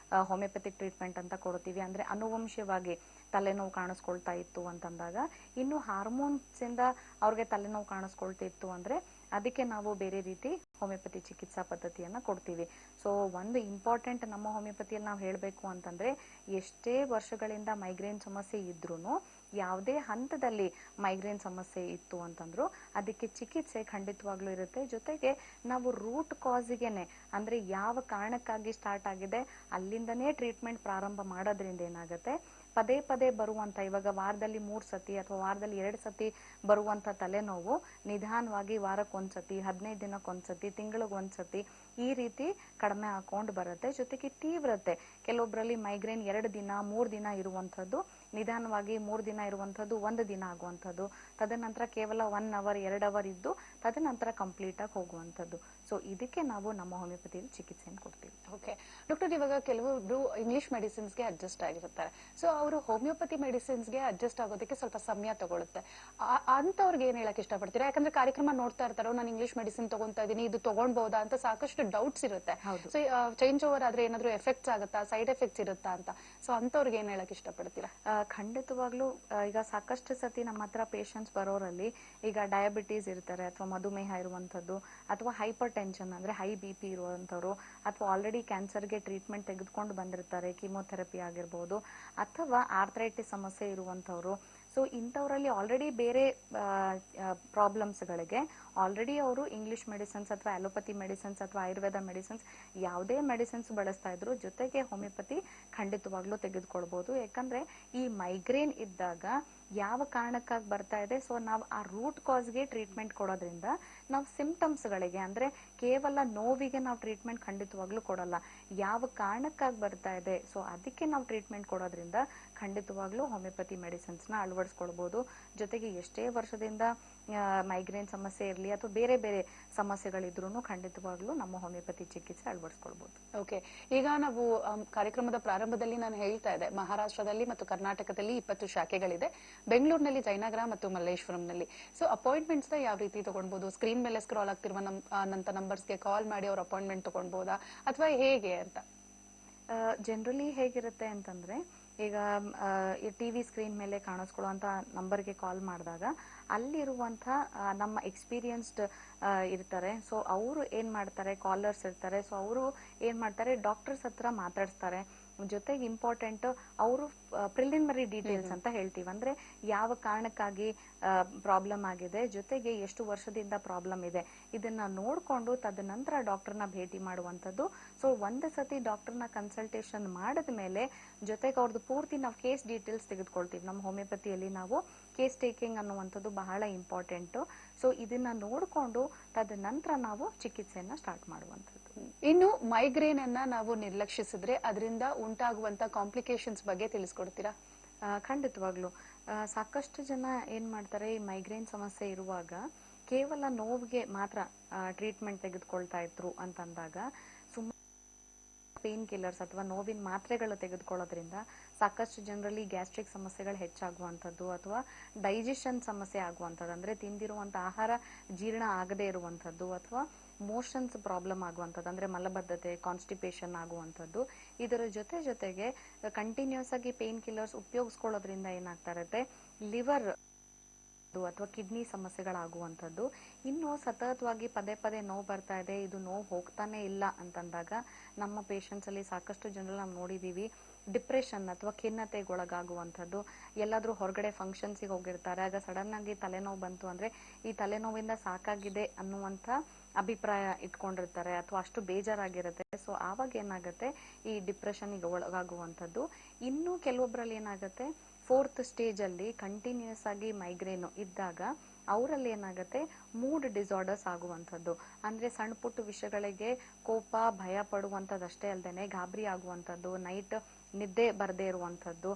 C: ಹೋಮಿಯೋಪತಿಕ್ ಟ್ರೀಟ್ಮೆಂಟ್ ಅಂತ ಕೊಡ್ತೀವಿ, ಅಂದ್ರೆ ಅನುವಂಶೀಯವಾಗಿ ತಲೆನೋವು ಕಾಣಿಸ್ಕೊಳ್ತಾ ಇತ್ತು ಅಂತಂದಾಗ. ಇನ್ನು ಹಾರ್ಮೋನ್ಸ್ ಇಂದ ಅವ್ರಿಗೆ ತಲೆನೋವು ಕಾಣಿಸ್ಕೊಳ್ತಾ ಇತ್ತು ಅಂದ್ರೆ ಅದಕ್ಕೆ ನಾವು ಬೇರೆ ರೀತಿ ಹೋಮಿಯೋಪತಿ ಚಿಕಿತ್ಸಾ ಪದ್ಧತಿಯನ್ನ ಕೊಡ್ತೀವಿ. ಸೊ ಒಂದು ಇಂಪಾರ್ಟೆಂಟ್ ನಮ್ಮ ಹೋಮಿಯೋಪತಿಯಲ್ಲಿ ನಾವು ಹೇಳ್ಬೇಕು ಅಂತಂದ್ರೆ ಎಷ್ಟೇ ವರ್ಷಗಳಿಂದ ಮೈಗ್ರೇನ್ ಸಮಸ್ಯೆ ಇದ್ರೂನು ಯಾವುದೇ ಹಂತದಲ್ಲಿ ಮೈಗ್ರೇನ್ ಸಮಸ್ಯೆ ಇತ್ತು ಅಂತಂದ್ರು ಅದಕ್ಕೆ ಚಿಕಿತ್ಸೆ ಖಂಡಿತವಾಗ್ಲೂ ಇರುತ್ತೆ. ಜೊತೆಗೆ ನಾವು ರೂಟ್ ಕಾಸಿಗೆನೆ ಅಂದ್ರೆ ಯಾವ ಕಾರಣಕ್ಕಾಗಿ ಸ್ಟಾರ್ಟ್ ಆಗಿದೆ ಅಲ್ಲಿಂದನೇ ಟ್ರೀಟ್ಮೆಂಟ್ ಪ್ರಾರಂಭ ಮಾಡೋದ್ರಿಂದ ಏನಾಗುತ್ತೆ, ಪದೇ ಬರುವಂತ ಇವಾಗ ವಾರದಲ್ಲಿ 3 ಸತಿ ಅಥವಾ ವಾರದಲ್ಲಿ 2 ಸತಿ ಬರುವಂತ ತಲೆನೋವು ನಿಧಾನವಾಗಿ ವಾರಕ್ಕೊಂದ್ಸತಿ, 15 ದಿನಕ್ಕೊಂದ್ಸತಿ, ತಿಂಗಳಿಗೊಂದ್ಸತಿ ಈ ರೀತಿ ಕಡಿಮೆ ಹಾಕೊಂಡು ಬರುತ್ತೆ. ಜೊತೆಗೆ ತೀವ್ರತೆ ಕೆಲವೊಬ್ಬರಲ್ಲಿ ಮೈಗ್ರೇನ್ 2 ದಿನ 3 ದಿನ ಇರುವಂತದ್ದು ನಿಧಾನವಾಗಿ 3 ದಿನ ಇರುವಂಥದ್ದು 1 ದಿನ ಆಗುವಂಥದ್ದು, ತದನಂತರ ಕೇವಲ 1 ಅವರ್ 2 ಅವರ್ ಇದ್ದು ತದನಂತರ ಕಂಪ್ಲೀಟ್ ಆಗಿ ಹೋಗುವಂಥದ್ದು. ಸೊ ಇದಕ್ಕೆ ನಾವು ನಮ್ಮ ಹೋಮಿಯೋಪತಿಯಲ್ಲಿ ಚಿಕಿತ್ಸೆಯನ್ನು ಕೊಡ್ತೀವಿ.
B: ಓಕೆ ಡಾಕ್ಟರ್, ಇವಾಗ ಕೆಲವೊಬ್ರು ಇಂಗ್ಲಿಷ್ ಮೆಡಿಸಿನ್ಸ್ಗೆ ಅಡ್ಜಸ್ಟ್ ಆಗಿರ್ತಾರೆ. ಸೊ ಅವರು ಹೋಮಿಯೋಪತಿ ಮೆಡಿಸಿನ್ಸ್ಗೆ ಅಡ್ಜಸ್ಟ್ ಆಗೋದಕ್ಕೆ ಸ್ವಲ್ಪ ಸಮಯ ತಗೊಳುತ್ತೆ. ಅಂತವ್ರಿಗೆ ಏನ್ ಹೇಳಕ್ ಇಷ್ಟಪಡ್ತೀರಾ? ಯಾಕಂದ್ರೆ ಕಾರ್ಯಕ್ರಮ ನೋಡ್ತಾ ಇರ್ತಾರೋ, ನಾನು ಇಂಗ್ಲಿಷ್ ಮೆಡಿಸಿನ್ ತಗೊಂತಾ ಇದೀನಿ, ಇದು ತಗೊಂಡ್ಬೋದಾ ಅಂತ ಸಾಕಷ್ಟು ಡೌಟ್ಸ್ ಇರುತ್ತೆ. ಸೊ ಚೇಂಜ್ ಓವರ್ ಆದ್ರೆ ಏನಾದ್ರು ಎಫೆಕ್ಟ್ಸ್ ಆಗುತ್ತಾ, ಸೈಡ್ ಎಫೆಕ್ಟ್ಸ್ ಇರುತ್ತಾ ಅಂತ. ಸೊ ಅಂತವ್ರಿಗೆ ಏನ್ ಹೇಳಕ್ ಇಷ್ಟಪಡ್ತೀರಾ?
C: ಖಂಡಿತವಾಗ್ಲೂ ಈಗ ಸಾಕಷ್ಟು ಸತಿ ನಮ್ಮ ಹತ್ರ ಪೇಷಂಟ್ಸ್ ಬರೋರಲ್ಲಿ ಈಗ ಡಯಾಬಿಟೀಸ್ ಇರ್ತಾರೆ, ಅಥವಾ ಮಧುಮೇಹ ಇರುವಂತದ್ದು, ಅಥವಾ ಹೈಪರ್ ಟೆನ್ಷನ್ ಅಂದ್ರೆ ಹೈ BP ಇರುವಂತವ್ರು, ಅಥವಾ ಆಲ್ರೆಡಿ ಕ್ಯಾನ್ಸರ್ಗೆ ಟ್ರೀಟ್ಮೆಂಟ್ ತೆಗೆದುಕೊಂಡು ಬಂದಿರ್ತಾರೆ, ಕೀಮೋಥೆರಪಿ ಆಗಿರ್ಬೋದು, ಅಥವಾ ಆರ್ಥರೈಟಿಸ್ ಸಮಸ್ಯೆ ಇರುವಂತವ್ರು. ಸೊ ಇಂಥವರಲ್ಲಿ ಆಲ್ರೆಡಿ ಬೇರೆ ಪ್ರಾಬ್ಲಮ್ಸ್ಗಳಿಗೆ ಆಲ್ರೆಡಿ ಅವರು ಇಂಗ್ಲಿಷ್ ಮೆಡಿಸಿನ್ಸ್ ಅಥವಾ ಅಲೋಪತಿ ಮೆಡಿಸಿನ್ಸ್ ಅಥವಾ ಆಯುರ್ವೇದ ಮೆಡಿಸಿನ್ಸ್ ಯಾವುದೇ ಮೆಡಿಸಿನ್ಸ್ ಬಳಸ್ತಾ ಇದ್ರು, ಜೊತೆಗೆ ಹೋಮಿಯೋಪತಿ ಖಂಡಿತವಾಗ್ಲೂ ತೆಗೆದುಕೊಳ್ಬಹುದು. ಯಾಕಂದ್ರೆ ಈ ಮೈಗ್ರೇನ್ ಇದ್ದಾಗ ಯಾವ ಕಾರಣಕ್ಕಾಗಿ ಬರ್ತಾ ಇದೆ, ಸೊ ನಾವು ಆ ರೂಟ್ ಕಾಸ್ಗೆ ಟ್ರೀಟ್ಮೆಂಟ್ ಕೊಡೋದ್ರಿಂದ ನಾವು ಸಿಂಪ್ಟಮ್ಸ್ಗಳಿಗೆ ಅಂದ್ರೆ ಕೇವಲ ನೋವಿಗೆ ನಾವು ಟ್ರೀಟ್ಮೆಂಟ್ ಖಂಡಿತವಾಗ್ಲೂ ಕೊಡಲ್ಲ, ಯಾವ ಕಾರಣಕ್ಕಾಗಿ ಬರ್ತಾ ಇದೆ ಸೊ ಅದಕ್ಕೆ ನಾವು ಟ್ರೀಟ್ಮೆಂಟ್ ಕೊಡೋದ್ರಿಂದ ಖಂಡಿತವಾಗ್ಲೂ ಹೋಮಿಯೋಪತಿ ಮೆಡಿಸಿನ್ಸ್ ನ ಅಳವಡಿಸ್ಕೊಳ್ಬಹುದು. ಜೊತೆಗೆ ಎಷ್ಟೇ ವರ್ಷದಿಂದ ಮೈಗ್ರೇನ್ ಸಮಸ್ಯೆ ಇರಲಿ ಅಥವಾ ಬೇರೆ ಬೇರೆ ಸಮಸ್ಯೆಗಳಿದ್ರು ಖಂಡಿತವಾಗ್ಲೂ ನಮ್ಮ ಹೋಮಿಯೋಪತಿ ಚಿಕಿತ್ಸೆ ಅಳವಡಿಸ್ಕೊಳ್ಬಹುದು.
B: ಓಕೆ, ಈಗ ನಾವು ಕಾರ್ಯಕ್ರಮದ ಪ್ರಾರಂಭದಲ್ಲಿ ನಾನು ಹೇಳ್ತಾ ಇದ್ದೆ, ಮಹಾರಾಷ್ಟ್ರದಲ್ಲಿ ಮತ್ತು ಕರ್ನಾಟಕದಲ್ಲಿ 20 ಶಾಖೆಗಳಿದೆ, ಬೆಂಗಳೂರಿನಲ್ಲಿ ಜಯನಗರ ಮತ್ತು ಮಲ್ಲೇಶ್ವರಂನಲ್ಲಿ. ಸೊ ಅಪಾಯಿಂಟ್ಮೆಂಟ್ಸ್ ಯಾವ ರೀತಿ ತಗೊಳ್ಬಹುದು? ಸ್ಕ್ರೀನ್ ಮೇಲೆ ಸ್ಕ್ರಾಲ್ ಆಗ್ತಿರುವ ನಂಬರ್ಸ್ಗೆ ಕಾಲ್ ಮಾಡಿ ಅವ್ರ ಅಪಾಯಿಂಟ್ಮೆಂಟ್ ತಗೊಳ್ಬಹುದಾ ಅಥವಾ ಹೇಗೆ ಅಂತ?
C: ಜನರಲಿ ಹೇಗಿರುತ್ತೆ ಅಂತಂದ್ರೆ, ಈಗ TV ಸ್ಕ್ರೀನ್ ಮೇಲೆ ಕಾಣಿಸ್ಕೊಳ್ಳುವಂತ ನಂಬರ್ಗೆ ಕಾಲ್ ಮಾಡಿದಾಗ ಅಲ್ಲಿರುವಂತ ನಮ್ಮ ಎಕ್ಸ್ಪೀರಿಯನ್ಸ್ಡ್ ಇರ್ತಾರೆ. ಸೊ ಅವರು ಏನ್ ಮಾಡ್ತಾರೆ, ಕಾಲರ್ಸ್ ಇರ್ತಾರೆ, ಸೊ ಅವರು ಏನ್ ಮಾಡ್ತಾರೆ, ಡಾಕ್ಟರ್ಸ್ ಹತ್ರ ಮಾತಾಡಿಸ್ತಾರೆ. ಜೊತೆಗೆ ಇಂಪಾರ್ಟೆಂಟ್ ಅವರು ಪ್ರಿಲಿಮಿನರಿ ಡೀಟೇಲ್ಸ್ ಅಂತ ಹೇಳ್ತೀವಿ, ಅಂದ್ರೆ ಯಾವ ಕಾರಣಕ್ಕಾಗಿ ಪ್ರಾಬ್ಲಮ್ ಆಗಿದೆ, ಜೊತೆಗೆ ಎಷ್ಟು ವರ್ಷದಿಂದ ಪ್ರಾಬ್ಲಮ್ ಇದೆ, ಇದನ್ನ ನೋಡ್ಕೊಂಡು ತದನಂತರ ಡಾಕ್ಟರ್ನ ಭೇಟಿ ಮಾಡುವಂತದ್ದು. ಸೊ ಒಂದು ಸತಿ ಡಾಕ್ಟರ್ನ ಕನ್ಸಲ್ಟೇಷನ್ ಮಾಡಿದ್ಮೇಲೆ ಜೊತೆಗೆ ಅವ್ರದ್ದು ಪೂರ್ತಿ ನಾವು ಕೇಸ್ ಡೀಟೇಲ್ಸ್ ತೆಗೆದುಕೊಳ್ತೀವಿ. ನಮ್ಮ ಹೋಮಿಯೋಪತಿಯಲ್ಲಿ ನಾವು ಕೇಸ್ ಟೇಕಿಂಗ್ ಅನ್ನುವಂಥದ್ದು ಬಹಳ ಇಂಪಾರ್ಟೆಂಟ್. ಸೊ ಇದನ್ನ ನೋಡ್ಕೊಂಡು ತದನಂತರ ನಾವು ಚಿಕಿತ್ಸೆಯನ್ನ ಸ್ಟಾರ್ಟ್ ಮಾಡುವಂಥದ್ದು.
B: ಇನ್ನು ಮೈಗ್ರೇನ್ ಅನ್ನ ನಾವು ನಿರ್ಲಕ್ಷಿಸಿದ್ರೆ ಅದರಿಂದ ಉಂಟಾಗುವಂತ ಕಾಂಪ್ಲಿಕೇಶನ್ಸ್ ಬಗ್ಗೆ ತಿಳಿಸ್ಕೊಡ್ತೀರಾ?
C: ಖಂಡಿತವಾಗ್ಲು ಸಾಕಷ್ಟು ಜನ ಏನ್ ಮಾಡ್ತಾರೆ, ಈ ಮೈಗ್ರೇನ್ ಸಮಸ್ಯೆ ಇರುವಾಗ ಕೇವಲ ನೋವಿಗೆ ಮಾತ್ರ ಟ್ರೀಟ್ಮೆಂಟ್ ತೆಗೆದುಕೊಳ್ತಾ ಇದ್ರು ಅಂತಂದಾಗ ಪೇನ್ ಕಿಲ್ಲರ್ಸ್ ಅಥವಾ ನೋವಿನ ಮಾತ್ರೆಗಳು ತೆಗೆದುಕೊಳ್ಳೋದ್ರಿಂದ ಸಾಕಷ್ಟು ಜನರಲ್ಲಿ ಗ್ಯಾಸ್ಟ್ರಿಕ್ ಸಮಸ್ಯೆಗಳು ಹೆಚ್ಚಾಗುವಂಥದ್ದು, ಅಥವಾ ಡೈಜೆಷನ್ ಸಮಸ್ಯೆ ಆಗುವಂಥದ್ದು, ಅಂದ್ರೆ ತಿಂದಿರುವಂತ ಆಹಾರ ಜೀರ್ಣ ಆಗದೆ ಇರುವಂಥದ್ದು, ಅಥವಾ ಮೋಷನ್ಸ್ ಪ್ರಾಬ್ಲಮ್ ಆಗುವಂಥದ್ದು, ಅಂದ್ರೆ ಮಲಬದ್ಧತೆ, ಕಾನ್ಸ್ಟಿಪೇಷನ್ ಆಗುವಂಥದ್ದು. ಇದರ ಜೊತೆಗೆ ಕಂಟಿನ್ಯೂಸ್ ಆಗಿ ಪೇನ್ ಕಿಲ್ಲರ್ಸ್ ಉಪಯೋಗಿಸ್ಕೊಳ್ಳೋದ್ರಿಂದ ಏನಾಗ್ತಾ ಇರುತ್ತೆ, ಲಿವರ್ ಅಥವಾ ಕಿಡ್ನಿ ಸಮಸ್ಯೆಗಳಾಗುವಂಥದ್ದು. ಇನ್ನು ಸತತವಾಗಿ ಪದೇ ನೋವು ಬರ್ತಾ ಇದೆ, ಇದು ನೋವು ಹೋಗ್ತಾನೆ ಇಲ್ಲ ಅಂತಂದಾಗ ನಮ್ಮ ಪೇಷಂಟ್ಸ್ ಅಲ್ಲಿ ಸಾಕಷ್ಟು ಜನರು ನಾವು ನೋಡಿದೀವಿ, ಡಿಪ್ರೆಷನ್ ಅಥವಾ ಖಿನ್ನತೆಗೊಳಗಾಗುವಂಥದ್ದು. ಎಲ್ಲಾದ್ರೂ ಹೊರಗಡೆ ಫಂಕ್ಷನ್ಸಿಗೆ ಹೋಗಿರ್ತಾರೆ, ಆಗ ಸಡನ್ ಆಗಿ ತಲೆನೋವು ಬಂತು ಅಂದ್ರೆ ಈ ತಲೆನೋವಿಂದ ಸಾಕಾಗಿದೆ ಅನ್ನುವಂಥ ಅಭಿಪ್ರಾಯ ಇಟ್ಕೊಂಡಿರ್ತಾರೆ, ಅಥವಾ ಅಷ್ಟು ಬೇಜಾರಾಗಿರುತ್ತೆ. ಸೊ ಆವಾಗ ಏನಾಗುತ್ತೆ, ಈ ಡಿಪ್ರೆಷನ್ಗೆ ಒಳಗಾಗುವಂಥದ್ದು. ಇನ್ನು ಕೆಲವೊಬ್ಬರಲ್ಲಿ ಏನಾಗುತ್ತೆ, 4th ಸ್ಟೇಜ್ ಅಲ್ಲಿ ಕಂಟಿನ್ಯೂಸ್ ಆಗಿ ಮೈಗ್ರೇನ್ ಇದ್ದಾಗ ಅವರಲ್ಲಿ ಏನಾಗುತ್ತೆ, ಮೂಡ್ ಡಿಸಾರ್ಡರ್ಸ್ ಆಗುವಂಥದ್ದು. ಅಂದ್ರೆ ಸಣ್ಣ ಪುಟ್ಟ ವಿಷಯಗಳಿಗೆ ಕೋಪ, ಭಯ ಪಡುವಂಥದ್ದಷ್ಟೇ ಅಲ್ಲದೆ ಗಾಬರಿ ಆಗುವಂಥದ್ದು, ನೈಟ್ ನಿದ್ದೆ ಬರದೇ ಇರುವಂಥದ್ದು,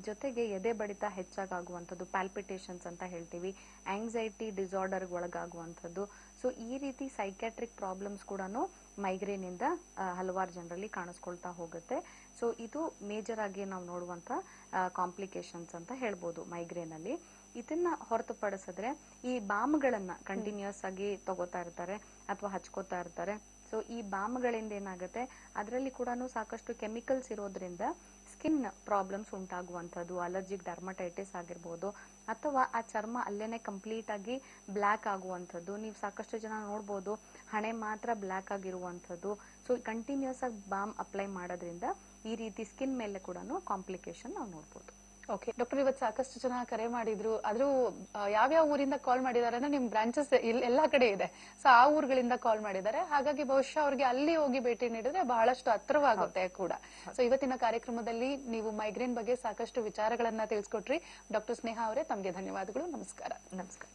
C: ಜೊತೆಗೆ ಎದೆ ಬಡಿತ ಹೆಚ್ಚಾಗುವಂಥದ್ದು, ಪ್ಯಾಲ್ಪಿಟೇಷನ್ಸ್ ಅಂತ ಹೇಳ್ತೀವಿ, ಆಂಗ್ಸೈಟಿ ಡಿಸಾರ್ಡರ್ ಒಳಗಾಗುವಂಥದ್ದು. ಸೊ ಈ ರೀತಿ ಸೈಕ್ಯಾಟ್ರಿಕ್ ಪ್ರಾಬ್ಲಮ್ಸ್ ಕೂಡ ಮೈಗ್ರೇನ್ ಇಂದ ಹಲವಾರು ಜನರಲ್ಲಿ ಕಾಣಿಸ್ಕೊಳ್ತಾ ಹೋಗುತ್ತೆ. ಸೊ ಇದು ಮೇಜರ್ ಆಗಿ ನಾವು ನೋಡುವಂತ ಕಾಂಪ್ಲಿಕೇಶನ್ಸ್ ಅಂತ ಹೇಳ್ಬೋದು ಮೈಗ್ರೇನ್ ಅಲ್ಲಿ. ಇದನ್ನ ಹೊರತುಪಡಿಸಿದ್ರೆ ಈ ಬಾಮ್ಗಳನ್ನ ಕಂಟಿನ್ಯೂಸ್ ಆಗಿ ತಗೋತಾ ಇರ್ತಾರೆ ಅಥವಾ ಹಚ್ಕೋತಾ ಇರ್ತಾರೆ. ಸೊ ಈ ಬಾಮ್ಗಳಿಂದ ಏನಾಗುತ್ತೆ, ಅದರಲ್ಲಿ ಕೂಡ ಸಾಕಷ್ಟು ಕೆಮಿಕಲ್ಸ್ ಇರೋದ್ರಿಂದ ಸ್ಕಿನ್ ಪ್ರಾಬ್ಲಮ್ಸ್ ಉಂಟಾಗುವಂಥದ್ದು, ಅಲರ್ಜಿಕ್ ಡರ್ಮಟೈಟಿಸ್ ಆಗಿರ್ಬೋದು, ಅಥವಾ ಆ ಚರ್ಮ ಅಲ್ಲೇನೆ ಕಂಪ್ಲೀಟ್ ಆಗಿ ಬ್ಲ್ಯಾಕ್ ಆಗುವಂಥದ್ದು. ನೀವು ಸಾಕಷ್ಟು ಜನ ನೋಡ್ಬೋದು, ಹಣೆ ಮಾತ್ರ ಬ್ಲ್ಯಾಕ್ ಆಗಿರುವಂಥದ್ದು. ಸೊ ಕಂಟಿನ್ಯೂಸ್ ಆಗಿ ಬಾಮ್ ಅಪ್ಲೈ ಮಾಡೋದ್ರಿಂದ ಈ ರೀತಿ ಸ್ಕಿನ್ ಮೇಲೆ ಕೂಡ ಕಾಂಪ್ಲಿಕೇಶನ್ ನಾವು ನೋಡ್ಬೋದು.
B: ಓಕೆ ಡಾಕ್ಟರ್, ಇವತ್ತು ಸಾಕಷ್ಟು ಜನ ಕರೆ ಮಾಡಿದ್ರು. ಆದ್ರೂ ಯಾವ್ಯಾವ ಊರಿಂದ ಕಾಲ್ ಮಾಡಿದ್ದಾರೆ ಅಂದ್ರೆ ನಿಮ್ ಬ್ರಾಂಚಸ್ ಎಲ್ಲಾ ಕಡೆ ಇದೆ. ಸೊ ಆ ಊರುಗಳಿಂದ ಕಾಲ್ ಮಾಡಿದ್ದಾರೆ. ಹಾಗಾಗಿ ಬಹುಶಃ ಅವ್ರಿಗೆ ಅಲ್ಲಿ ಹೋಗಿ ಭೇಟಿ ನೀಡಿದ್ರೆ ಬಹಳಷ್ಟು ಹತ್ರವಾಗುತ್ತೆ ಕೂಡ. ಸೊ ಇವತ್ತಿನ ಕಾರ್ಯಕ್ರಮದಲ್ಲಿ ನೀವು ಮೈಗ್ರೇನ್ ಬಗ್ಗೆ ಸಾಕಷ್ಟು ವಿಚಾರಗಳನ್ನ ತಿಳಿಸ್ಕೊಟ್ರಿ. ಡಾಕ್ಟರ್ ಸ್ನೇಹ ಅವರೇ, ತಮಗೆ ಧನ್ಯವಾದಗಳು. ನಮಸ್ಕಾರ.
C: ನಮಸ್ಕಾರ.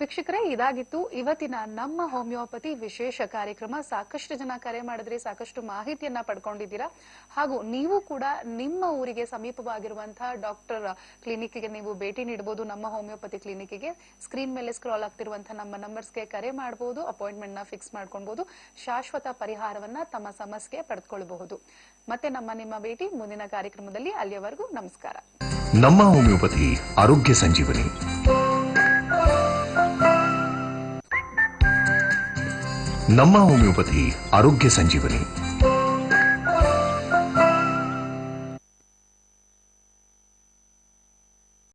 B: ವೀಕ್ಷಕರೇ, ಇದಾಗಿತ್ತು ಇವತ್ತಿನ ನಮ್ಮ ಹೋಮಿಯೋಪತಿ ವಿಶೇಷ ಕಾರ್ಯಕ್ರಮ. ಸಾಕಷ್ಟು ಜನ ಕರೆ ಮಾಡಿದ್ರಿ, ಸಾಕಷ್ಟು ಮಾಹಿತಿಯನ್ನ ಪಡ್ಕೊಂಡಿದ್ದೀರಾ. ಹಾಗೂ ನೀವು ಕೂಡ ನಿಮ್ಮ ಊರಿಗೆ ಸಮೀಪವಾಗಿರುವಂತಹ ಡಾಕ್ಟರ್ ಕ್ಲಿನಿಕ್ಗೆ ನೀವು ಭೇಟಿ ನೀಡಬಹುದು. ನಮ್ಮ ಹೋಮಿಯೋಪತಿ ಕ್ಲಿನಿಕ್ಗೆ ಸ್ಕ್ರೀನ್ ಮೇಲೆ ಸ್ಕ್ರಾಲ್ ಆಗ್ತಿರುವಂತಹ ನಮ್ಮ ನಂಬರ್ಸ್ಗೆ ಕರೆ ಮಾಡಬಹುದು, ಅಪಾಯಿಂಟ್ಮೆಂಟ್ ನ ಫಿಕ್ಸ್ ಮಾಡ್ಕೊಳ್ಬಹುದು, ಶಾಶ್ವತ ಪರಿಹಾರವನ್ನ ತಮ್ಮ ಸಮಸ್ಯೆಗೆ ಪಡೆದುಕೊಳ್ಳಬಹುದು. ಮತ್ತೆ ನಿಮ್ಮ ಭೇಟಿ ಮುಂದಿನ ಕಾರ್ಯಕ್ರಮದಲ್ಲಿ. ಅಲ್ಲಿಯವರೆಗೂ ನಮಸ್ಕಾರ.
A: ನಮ್ಮ ಹೋಮಿಯೋಪತಿ ಆರೋಗ್ಯ ಸಂಜೀವನಿ. ನಮ್ಮ ಹೋಮಿಯೋಪತಿ ಆರೋಗ್ಯ ಸಂಜೀವನಿ.